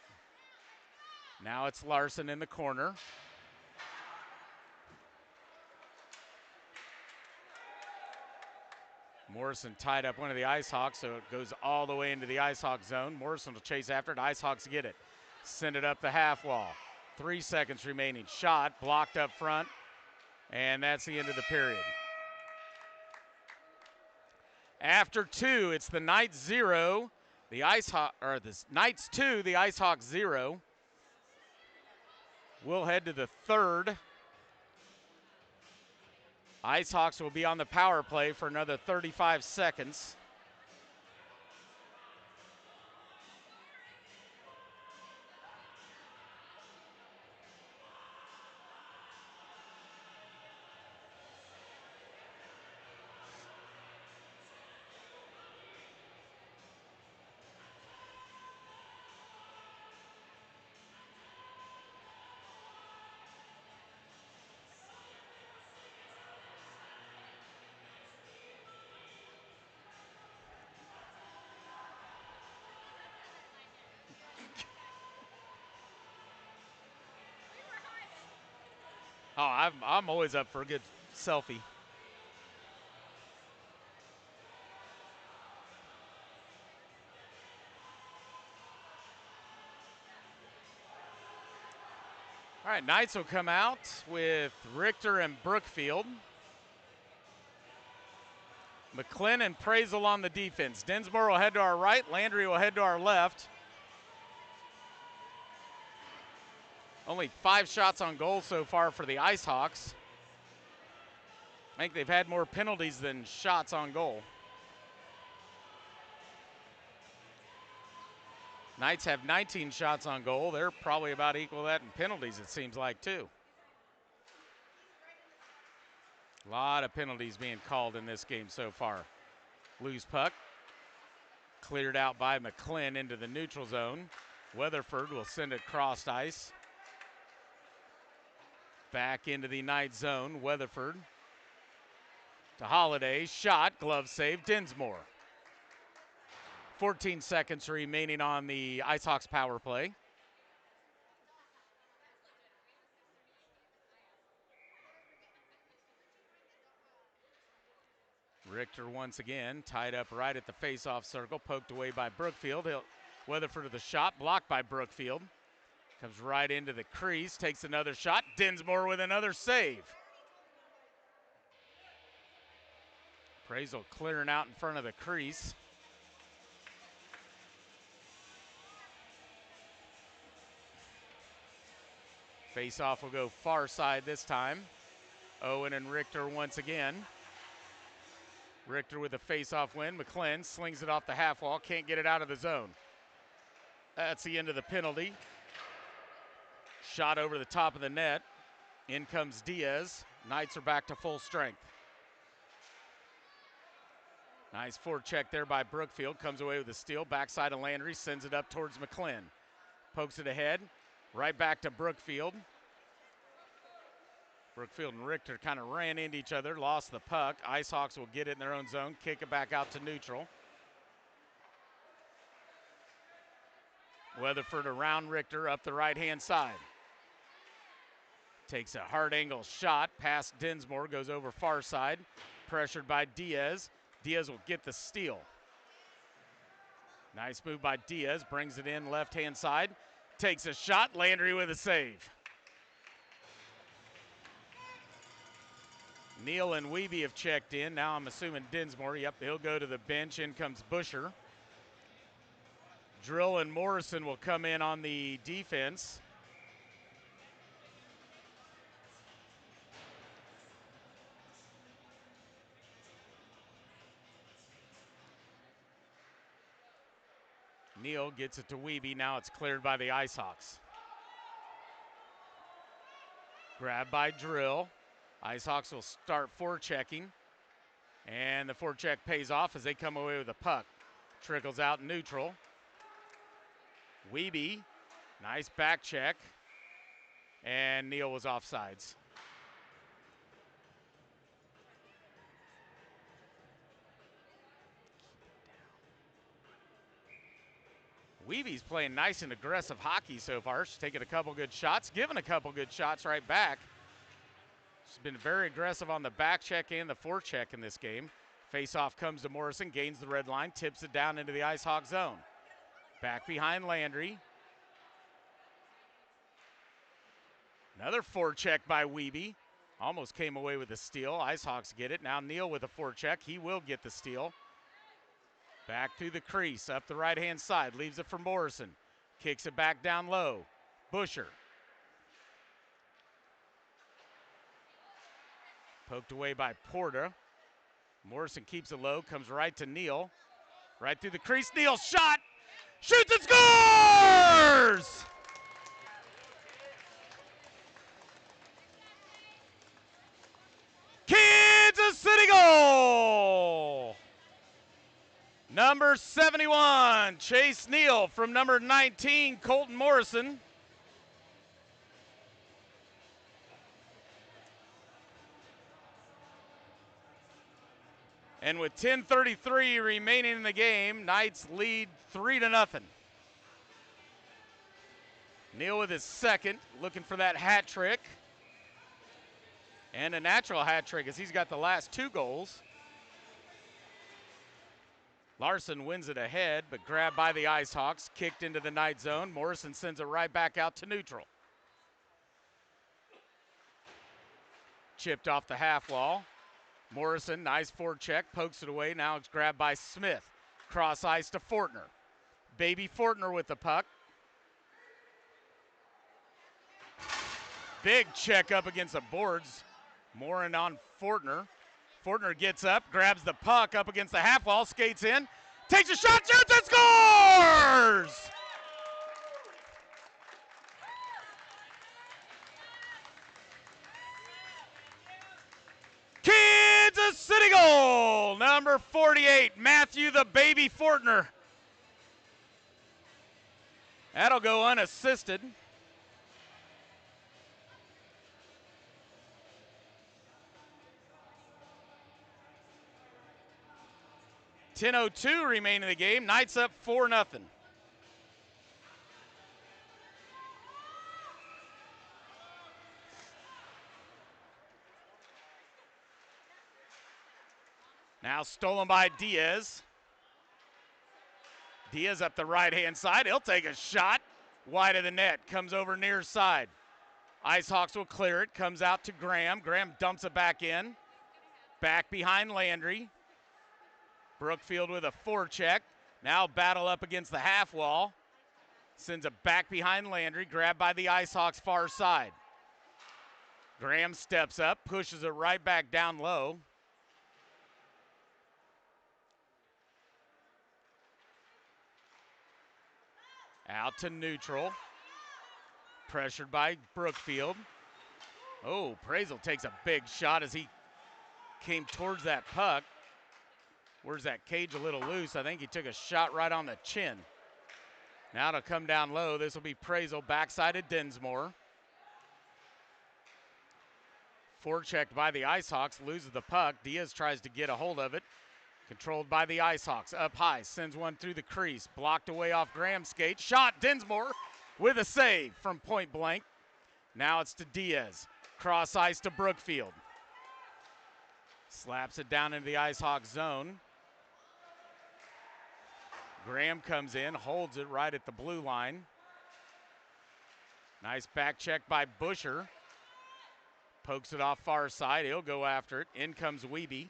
Now it's Larson in the corner. Morrison tied up one of the Icehawks, so it goes all the way into the Icehawk zone. Morrison will chase after it. Icehawks get it. Send it up the half wall. 3 seconds remaining. Shot blocked up front, and that's the end of the period. After 2, it's the Knights 0, the Knights 2, the Icehawks 0. We'll head to the third. Icehawks will be on the power play for another 35 seconds. Oh, I'm always up for a good selfie. All right, Knights will come out with Richter and Brookfield. McClin and Praisel on the defense. Dinsmore will head to our right. Landry will head to our left. Only 5 shots on goal so far for the Icehawks. I think they've had more penalties than shots on goal. Knights have 19 shots on goal. They're probably about equal to that in penalties, it seems like, too. A lot of penalties being called in this game so far. Loose puck. Cleared out by McClin into the neutral zone. Weatherford will send it crossed ice. Back into the Knight zone. Weatherford to Holiday. Shot. Glove save. Dinsmore. 14 seconds remaining on the Icehawks power play. Richter once again tied up right at the face-off circle. Poked away by Brookfield. Weatherford to the shot. Blocked by Brookfield. Comes right into the crease, takes another shot. Dinsmore with another save. Praisel clearing out in front of the crease. Face-off will go far side this time. Owen and Richter once again. Richter with a face-off win. McClin slings it off the half wall, can't get it out of the zone. That's the end of the penalty. Shot over the top of the net. In comes Diaz. Knights are back to full strength. Nice forecheck there by Brookfield. Comes away with a steal. Backside of Landry. Sends it up towards McClin. Pokes it ahead. Right back to Brookfield. Brookfield and Richter kind of ran into each other. Lost the puck. Icehawks will get it in their own zone. Kick it back out to neutral. Weatherford around Richter up the right-hand side. Takes a hard angle shot past Dinsmore, goes over far side. Pressured by Diaz. Diaz will get the steal. Nice move by Diaz, brings it in left-hand side. Takes a shot, Landry with a save. Neal and Wiebe have checked in. Now I'm assuming Dinsmore, yep, he'll go to the bench. In comes Busher. Drill and Morrison will come in on the defense. Neal gets it to Wiebe. Now it's cleared by the Icehawks. Grabbed by Drill. Icehawks will start forechecking. And the forecheck pays off as they come away with the puck. Trickles out neutral. Wiebe, nice back check. And Neal was offsides. Weevy's playing nice and aggressive hockey so far. She's taking a couple good shots, giving a couple good shots right back. She's been very aggressive on the back check and the forecheck in this game. Face-off comes to Morrison, gains the red line, tips it down into the Icehawk zone. Back behind Landry. Another forecheck by Weeby. Almost came away with a steal. Icehawks get it. Now Neal with a forecheck. He will get the steal. Back through the crease, up the right-hand side. Leaves it for Morrison. Kicks it back down low. Busher. Poked away by Porta. Morrison keeps it low, comes right to Neal. Right through the crease. Neal shot. Shoots and scores! Kansas City goal! Number 71, Chase Neal from number 19, Colton Morrison. And with 10:33 remaining in the game, Knights lead 3-0. Neal with his second, looking for that hat trick. And a natural hat trick as he's got the last 2 goals. Larson wins it ahead, but grabbed by the Icehawks, kicked into the Knight zone. Morrison sends it right back out to neutral. Chipped off the half wall. Morrison, nice forecheck, pokes it away. Now it's grabbed by Smith. Cross ice to Fortner. Baby Fortner with the puck. Big check up against the boards. Morin on Fortner. Fortner gets up, grabs the puck up against the half wall, skates in, takes a shot, shoots, and scores! Kansas City goal! Number 48, Matthew the Baby Fortner. That'll go unassisted. .10:02 remaining in the game. Knights up 4-0. Now stolen by Diaz. Diaz up the right-hand side. He'll take a shot wide of the net. Comes over near side. Icehawks will clear it. Comes out to Graham. Graham dumps it back in. Back behind Landry. Brookfield with a forecheck. Now battle up against the half wall. Sends it back behind Landry. Grabbed by the Icehawks far side. Graham steps up. Pushes it right back down low. Out to neutral. Pressured by Brookfield. Oh, Prazel takes a big shot as he came towards that puck. Where's that cage a little loose? I think he took a shot right on the chin. Now to come down low. This will be Prazel backside of Dinsmore. Forechecked by the Icehawks. Loses the puck. Diaz tries to get a hold of it. Controlled by the Icehawks. Up high. Sends one through the crease. Blocked away off Graham's skate. Shot. Dinsmore with a save from point blank. Now it's to Diaz. Cross ice to Brookfield. Slaps it down into the Icehawks zone. Graham comes in, holds it right at the blue line. Nice back check by Busher. Pokes it off far side. He'll go after it. In comes Weeby.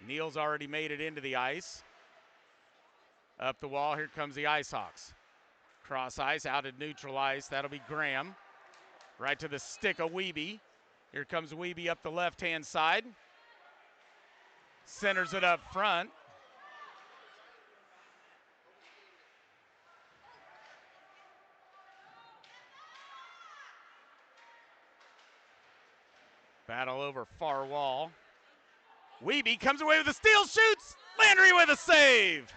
Neal's already made it into the ice. Up the wall, here comes the Icehawks. Cross ice, out at neutral ice. That'll be Graham. Right to the stick of Weeby. Here comes Weeby up the left-hand side. Centers it up front. Battle over far wall. Weeby comes away with a steal, shoots. Landry with a save.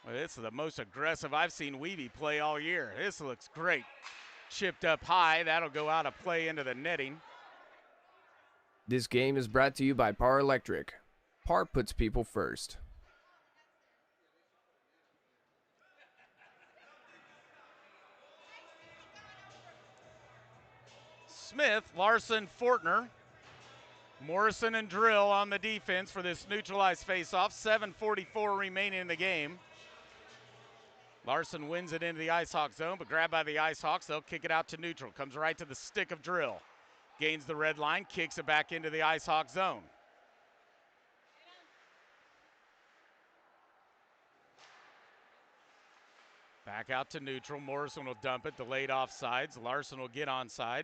Well, this is the most aggressive I've seen Weeby play all year. This looks great. Chipped up high. That'll go out of play into the netting. This game is brought to you by Power Electric. Par puts people first. Smith, Larson, Fortner, Morrison, and Drill on the defense for this neutralized faceoff. 7:44 remaining in the game. Larson wins it into the Icehawk zone, but grabbed by the Icehawks. They'll kick it out to neutral. Comes right to the stick of Drill. Gains the red line, kicks it back into the Icehawk zone. Back out to neutral. Morrison will dump it. Delayed offsides. Larson will get onside.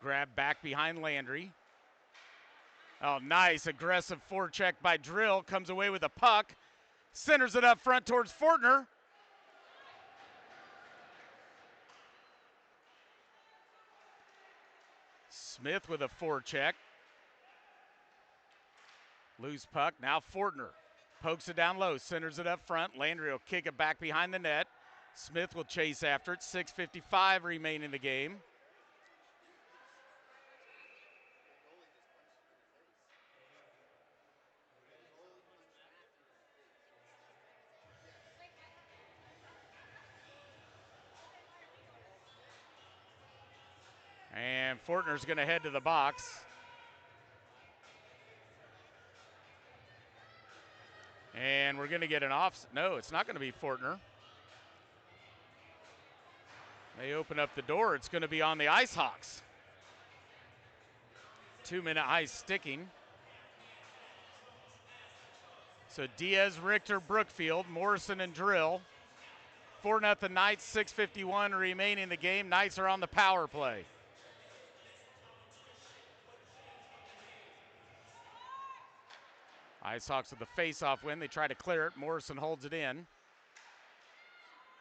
Grab back behind Landry. Oh, nice aggressive forecheck by Drill. Comes away with a puck. Centers it up front towards Fortner. Smith with a forecheck. Loose puck. Now Fortner pokes it down low. Centers it up front. Landry will kick it back behind the net. Smith will chase after it. 6:55 remaining in the game. And Fortner's going to head to the box. And we're going to get an off. No, it's not going to be Fortner. They open up the door. It's going to be on the Icehawks. 2-minute ice sticking. So Diaz, Richter, Brookfield, Morrison, and Drill. 4-0 Knights, 6:51 remaining in the game. Knights are on the power play. Icehawks with the face-off win. They try to clear it. Morrison holds it in.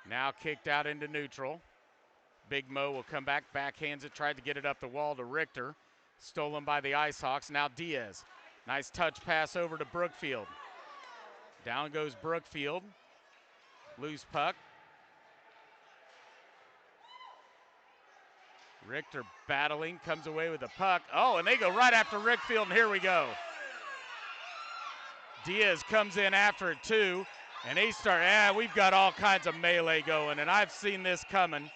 Now kicked out into neutral. Big Mo will come back, backhands it, tried to get it up the wall to Richter. Stolen by the Icehawks. Now Diaz. Nice touch pass over to Brookfield. Down goes Brookfield. Loose puck. Richter battling, comes away with the puck. Oh, and they go right after Rickfield, and here we go. Diaz comes in after it too, and they start, we've got all kinds of melee going, and I've seen this coming.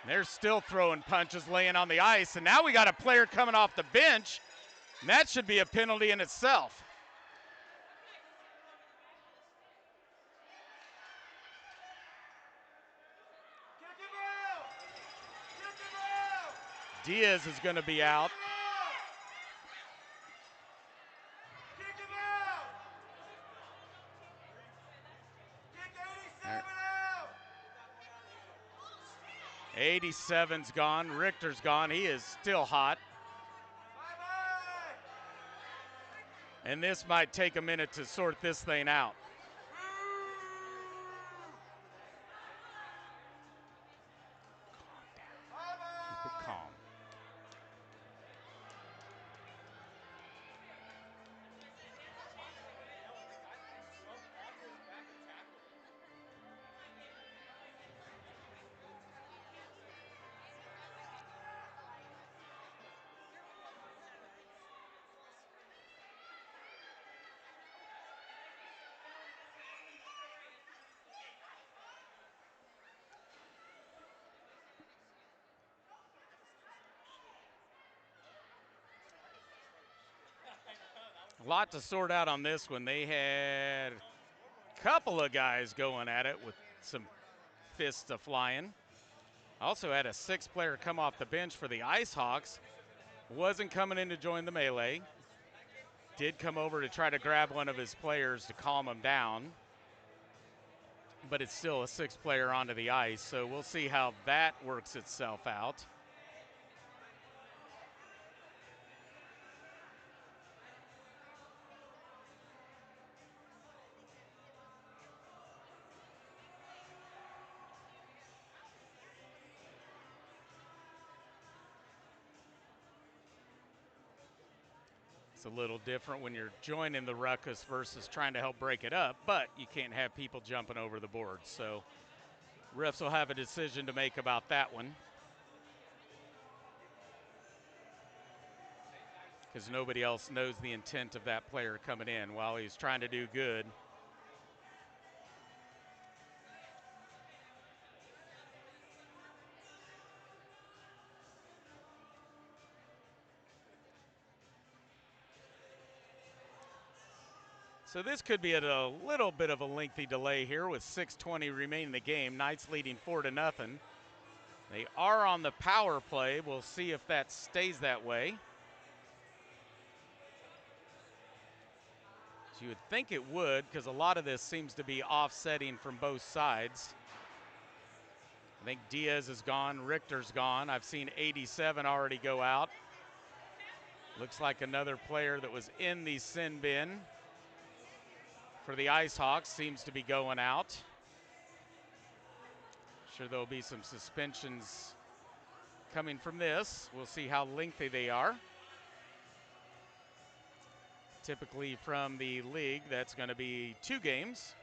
They're still throwing punches, laying on the ice, and now we got a player coming off the bench, and that should be a penalty in itself. Diaz is going to be out. Kick 87's gone. Richter's gone. He is still hot. And this might take a minute to sort this thing out. Calm down. Keep it calm. A lot to sort out on this one. They had a couple of guys going at it with some fists a-flying. Also had a sixth player come off the bench for the Icehawks. Wasn't coming in to join the melee. Did come over to try to grab one of his players to calm him down. But it's still a sixth player onto the ice, so we'll see how that works itself out. It's a little different when you're joining the ruckus versus trying to help break it up, but you can't have people jumping over the boards. So refs will have a decision to make about that one. because nobody else knows the intent of that player coming in while he's trying to do good. So this could be at a little bit of a lengthy delay here with 6:20 remaining in the game. Knights leading 4-0. They are on the power play. We'll see if that stays that way. So you would think it would, because a lot of this seems to be offsetting from both sides. I think Diaz is gone, Richter's gone. I've seen 87 already go out. Looks like another player that was in the sin bin for the Icehawks seems to be going out. Sure there'll be some suspensions coming from this. We'll see how lengthy they are. Typically from the league, that's going to be 2 games.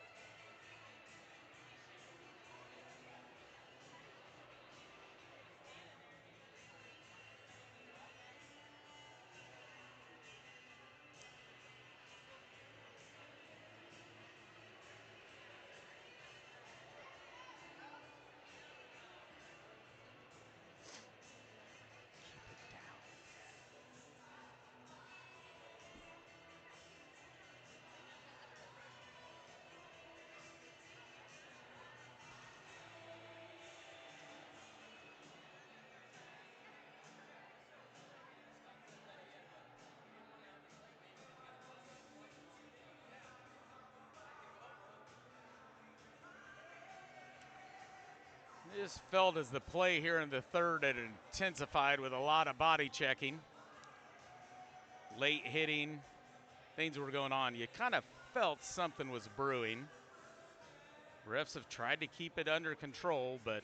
It just felt as the play here in the third had intensified with a lot of body checking. Late hitting, things were going on. You kind of felt something was brewing. Refs have tried to keep it under control, but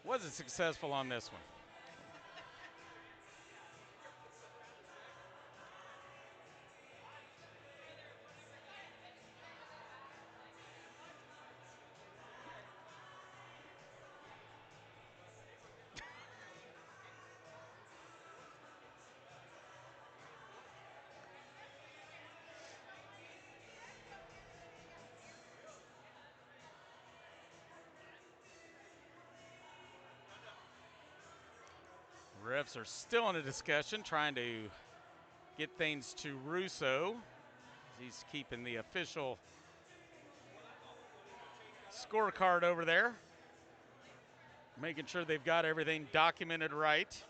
wasn't successful on this one. Refs are still in a discussion, trying to get things to Russo. He's keeping the official scorecard over there, making sure they've got everything documented right.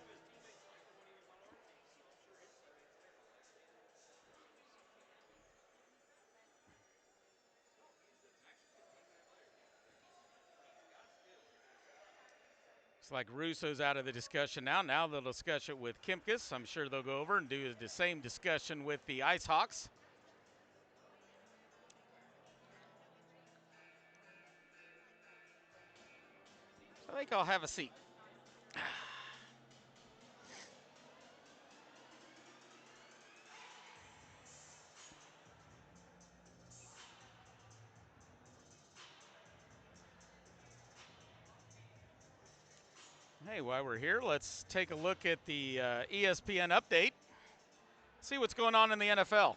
Looks like Russo's out of the discussion now. Now they'll discuss it with Kimkus. I'm sure they'll go over and do the same discussion with the Icehawks. I think I'll have a seat. Hey, while we're here, let's take a look at the ESPN update. See what's going on in the NFL.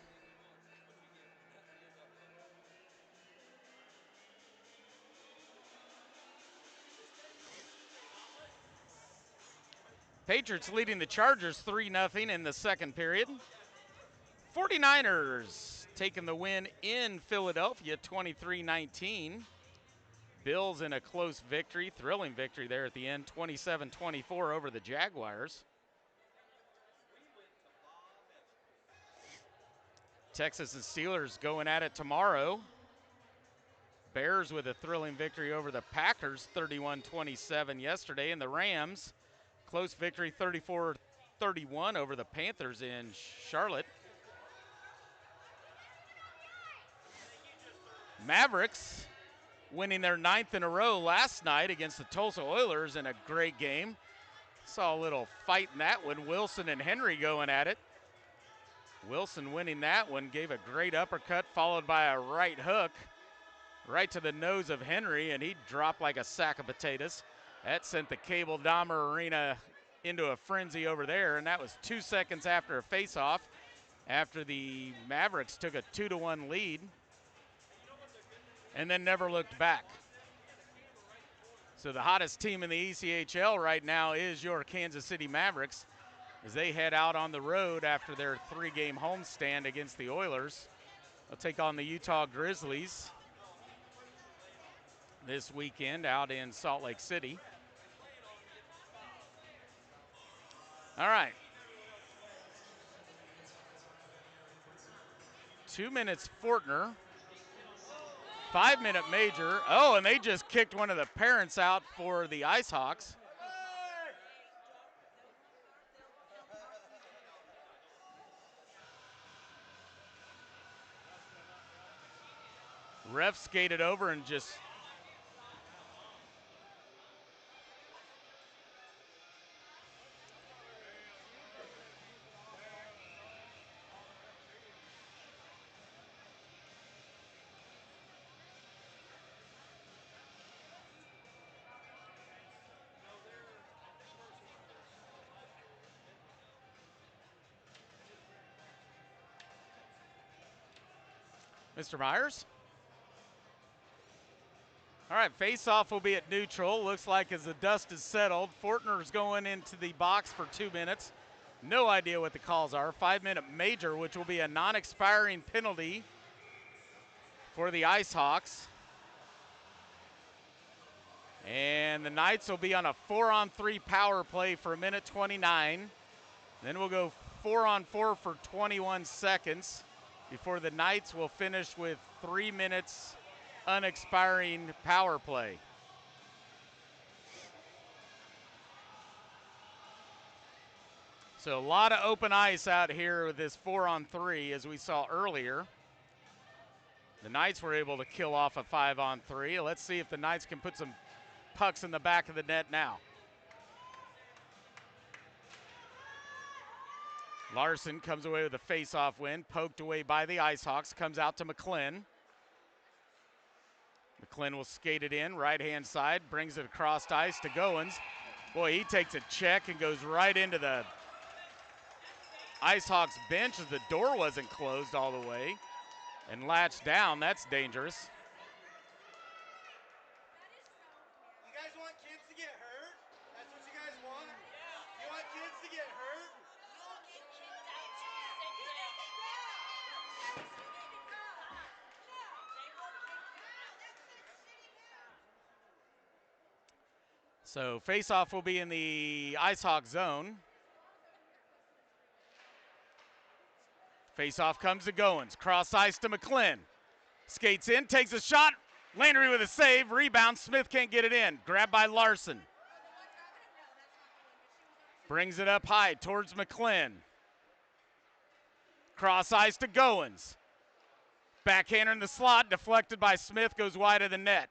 Patriots leading the Chargers 3-0 in the second period. 49ers taking the win in Philadelphia 23-19. Bills in a close victory, thrilling victory there at the end, 27-24 over the Jaguars. Texas and Steelers going at it tomorrow. Bears with a thrilling victory over the Packers, 31-27 yesterday. And the Rams, close victory, 34-31 over the Panthers in Charlotte. Mavericks winning their 9th in a row last night against the Tulsa Oilers in a great game. Saw a little fight in that one. Wilson and Henry going at it. Wilson winning that one, gave a great uppercut followed by a right hook. right to the nose of Henry, and he dropped like a sack of potatoes. That sent the Cable Dahmer Arena into a frenzy over there, and that was 2 seconds after a face-off, after the Mavericks took a 2-1 lead and then never looked back. So the hottest team in the ECHL right now is your Kansas City Mavericks, as they head out on the road after their 3-game homestand against the Oilers. They'll take on the Utah Grizzlies this weekend out in Salt Lake City. All right. 2 minutes Fortner. 5-minute Major. Oh, and they just kicked one of the parents out for the Icehawks. Ref skated over and just Mr. Myers. All right, face-off will be at neutral. Looks like as the dust is settled, Fortner's going into the box for 2 minutes. No idea what the calls are. 5-minute Major, which will be a non-expiring penalty for the Icehawks. And the Knights will be on a 4-on-3 power play for 1:29. Then we'll go 4-on-4 for 21 seconds before the Knights will finish with 3 minutes unexpiring power play. So a lot of open ice out here with this 4-on-3, as we saw earlier. The Knights were able to kill off a 5-on-3. Let's see if the Knights can put some pucks in the back of the net now. Larson comes away with a face-off win, poked away by the Icehawks, comes out to McClin. McClin will skate it in, right-hand side, brings it across ice to Goins. Boy, he takes a check and goes right into the Icehawks bench as the door wasn't closed all the way and latched down. That's dangerous. You guys want kids to get hurt? That's what you guys want? You want kids to get hurt? So face-off will be in the Icehawk zone. Face-off comes to Goins. Cross ice to McClin. Skates in, takes a shot. Landry with a save. Rebound. Smith can't get it in. Grabbed by Larson. Brings it up high towards McClin. Cross ice to Goins. Backhander in the slot. Deflected by Smith. Goes wide of the net.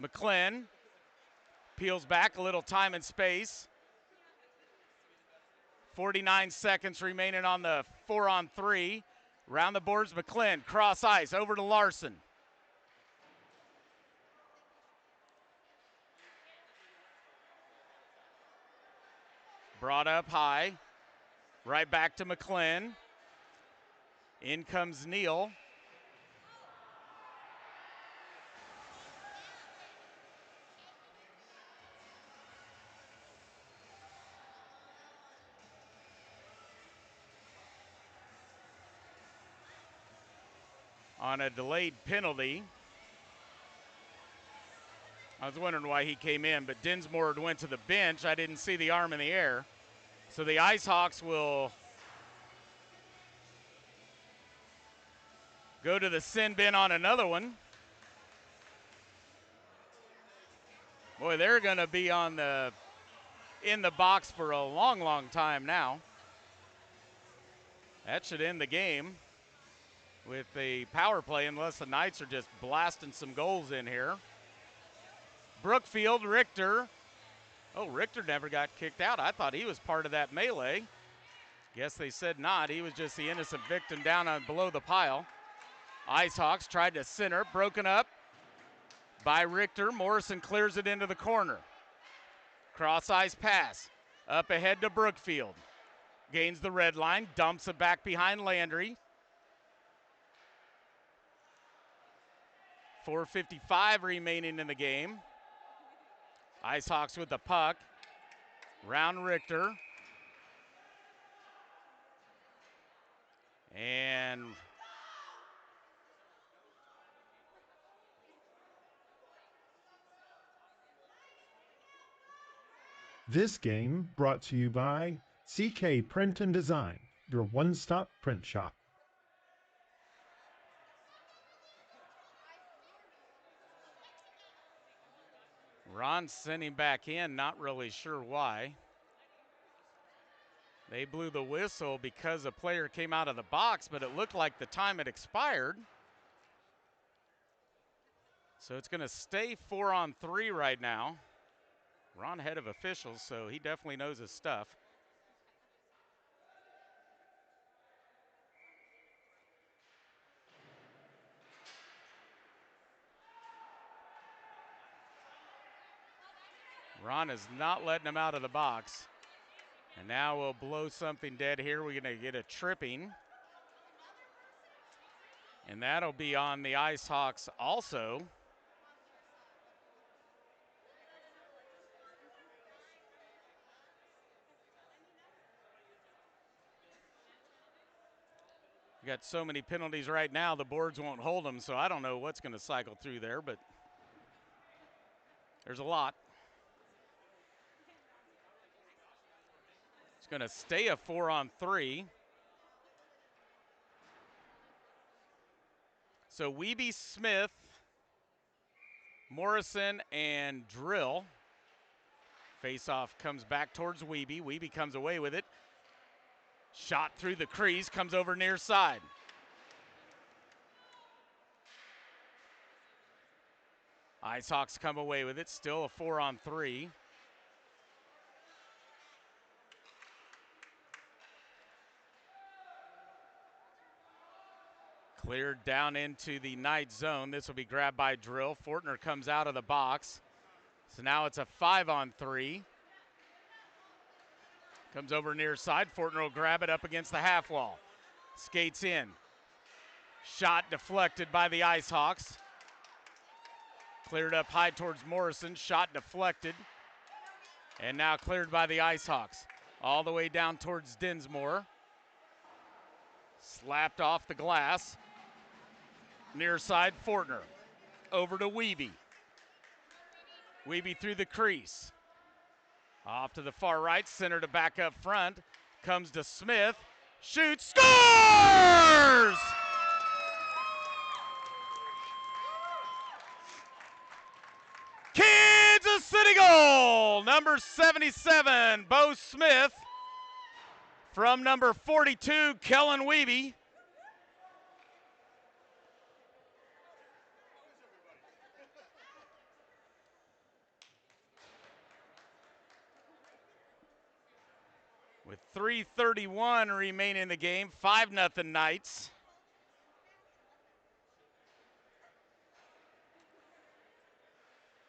McClin peels back, a little time and space. 49 seconds remaining on the 4-on-3. Round the boards, McClin, cross ice, over to Larson. Brought up high, right back to McClin. In comes Neal. On a delayed penalty. I was wondering why he came in, but Dinsmore went to the bench. I didn't see the arm in the air. So the Icehawks will go to the sin bin on another one. Boy, they're going to be in the box for a long, long time now. That should end the game with a power play, unless the Knights are just blasting some goals in here. Brookfield, Richter. Oh, Richter never got kicked out. I thought he was part of that melee. Guess they said not. He was just the innocent victim down below the pile. Icehawks tried to center, broken up by Richter. Morrison clears it into the corner. Cross ice pass, up ahead to Brookfield. Gains the red line, dumps it back behind Landry. 4:55 remaining in the game. Icehawks with the puck. Round Richter. And this game brought to you by CK Print and Design, your one-stop print shop. Ron sending back in, not really sure why. They blew the whistle because a player came out of the box, but it looked like the time had expired. So it's going to stay 4-on-3 right now. Ron head of officials, so he definitely knows his stuff. Ron is not letting him out of the box. And now we'll blow something dead here. We're going to get a tripping. And that'll be on the Icehawks also. We got so many penalties right now, the boards won't hold them, so I don't know what's going to cycle through there, but there's a lot. It's going to stay a 4-on-3. So Wiebe, Smith, Morrison, and Drill. Face-off comes back towards Wiebe. Wiebe comes away with it. Shot through the crease, comes over near side. Icehawks come away with it, still a 4-on-3. Cleared down into the Knight zone. This will be grabbed by Drill. Fortner comes out of the box. So now it's a 5-on-3. Comes over near side. Fortner will grab it up against the half wall. Skates in. Shot deflected by the Icehawks. Cleared up high towards Morrison. Shot deflected. And now cleared by the Icehawks. All the way down towards Dinsmore. Slapped off the glass. Near side, Fortner. Over to Wiebe. Wiebe through the crease. Off to the far right, center to back up front. Comes to Smith. Shoots, scores! Kansas City goal! Number 77, Bo Smith. From number 42, Kellen Wiebe. With 3:31 remaining in the game, 5-0 Knights.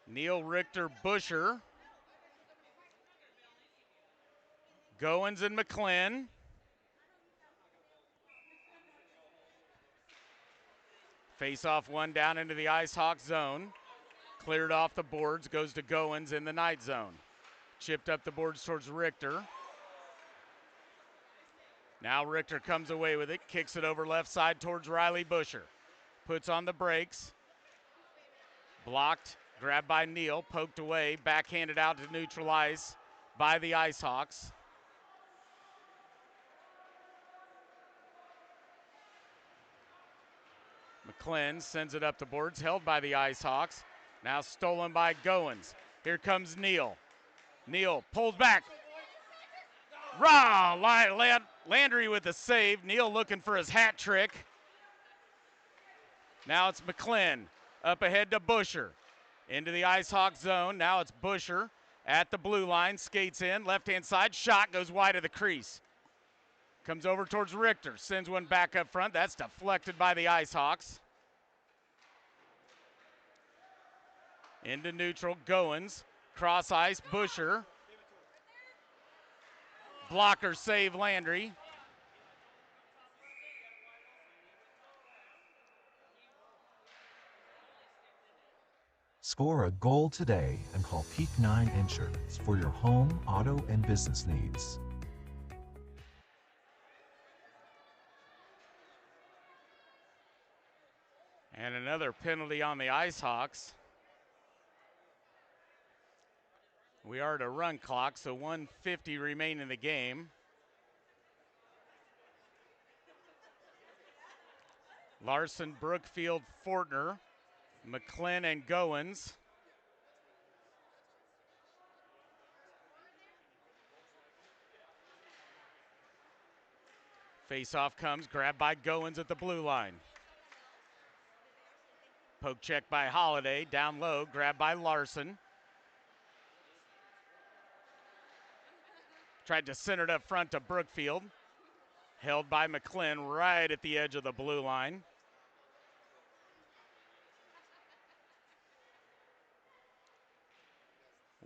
Neil, Richter, Busher. Goins and McClin. Face-off one down into the Icehawk zone. Cleared off the boards, goes to Goins in the Knight zone. Chipped up the boards towards Richter. Now Richter comes away with it, kicks it over left side towards Riley Busher. Puts on the brakes. Blocked, grabbed by Neal, poked away, backhanded out to neutral ice by the Icehawks. McClin sends it up the boards, held by the Icehawks. Now stolen by Goins. Here comes Neal. Neal pulls back. Landry with the save. Neal looking for his hat trick. Now it's McClin. Up ahead to Busher. Into the Icehawk zone. Now it's Busher at the blue line. Skates in. Left-hand side. Shot goes wide of the crease. Comes over towards Richter. Sends one back up front. That's deflected by the Icehawks. Into neutral, Goins. Cross ice, Busher. Blocker save, Landry. Score a goal today and call Peak 9 Insurance for your home, auto, and business needs. And another penalty on the Icehawks. We are at a run clock, so 1:50 remain in the game. Larson, Brookfield, Fortner, McClin, and Goins. Face-off comes, grabbed by Goins at the blue line. Poke check by Holiday, down low, grabbed by Larson. Tried to center it up front to Brookfield. Held by McClin right at the edge of the blue line.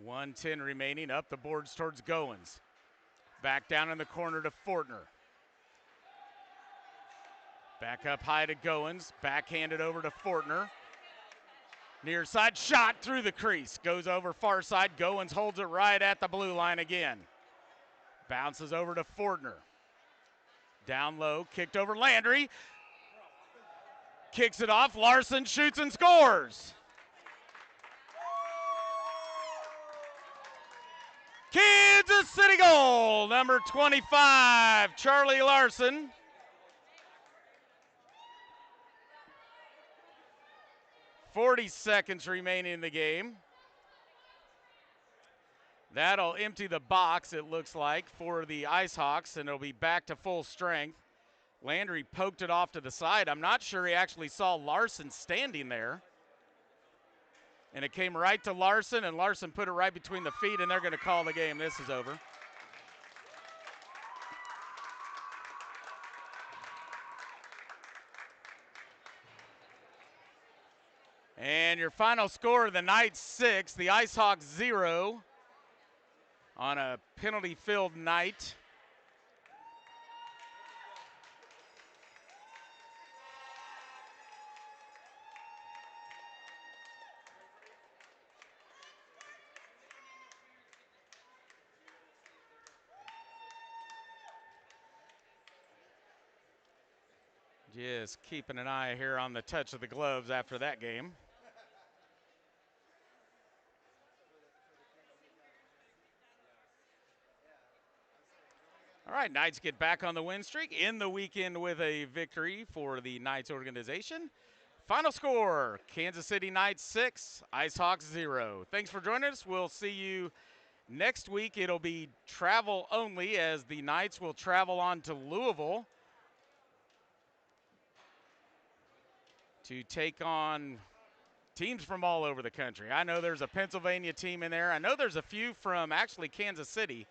.110 remaining, up the boards towards Goins. Back down in the corner to Fortner. Back up high to Goins, backhanded over to Fortner. Near side shot through the crease, goes over far side. Goins holds it right at the blue line again. Bounces over to Fortner. Down low, kicked over Landry. Kicks it off, Larson shoots and scores. Kansas City goal, number 25, Charlie Larson. .40 seconds remaining in the game. That'll empty the box, it looks like, for the Icehawks, and it'll be back to full strength. Landry poked it off to the side. I'm not sure he actually saw Larson standing there. And it came right to Larson, and Larson put it right between the feet, and they're going to call the game. This is over. And your final score of the night, 6, the Icehawks 0 on a penalty-filled night. Just keeping an eye here on the touch of the gloves after that game. All right, Knights get back on the win streak in the weekend with a victory for the Knights organization. Final score, Kansas City Knights 6, Icehawks 0. Thanks for joining us. We'll see you next week. It'll be travel only as the Knights will travel on to Louisville to take on teams from all over the country. I know there's a Pennsylvania team in there. I know there's a few from actually Kansas City,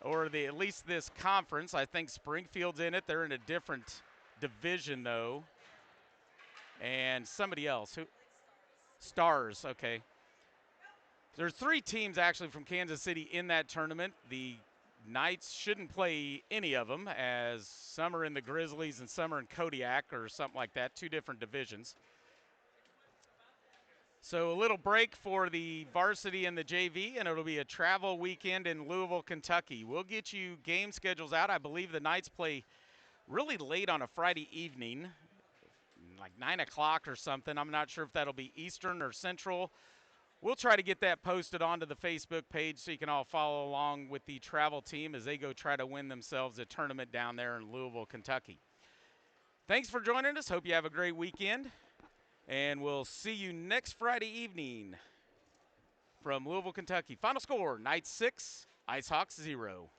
or at least this conference. I think Springfield's in it. They're in a different division, though. And somebody else. Who? Stars, okay. There's 3 teams actually from Kansas City in that tournament. The Knights shouldn't play any of them, as some are in the Grizzlies and some are in Kodiak or something like that, 2 different divisions. So a little break for the varsity and the JV, and it'll be a travel weekend in Louisville, Kentucky. We'll get you game schedules out. I believe the Knights play really late on a Friday evening, like 9 o'clock or something. I'm not sure if that'll be Eastern or Central. We'll try to get that posted onto the Facebook page so you can all follow along with the travel team as they go try to win themselves a tournament down there in Louisville, Kentucky. Thanks for joining us. Hope you have a great weekend. And we'll see you next Friday evening from Louisville, Kentucky. Final score, Knights 6, Icehawks 0.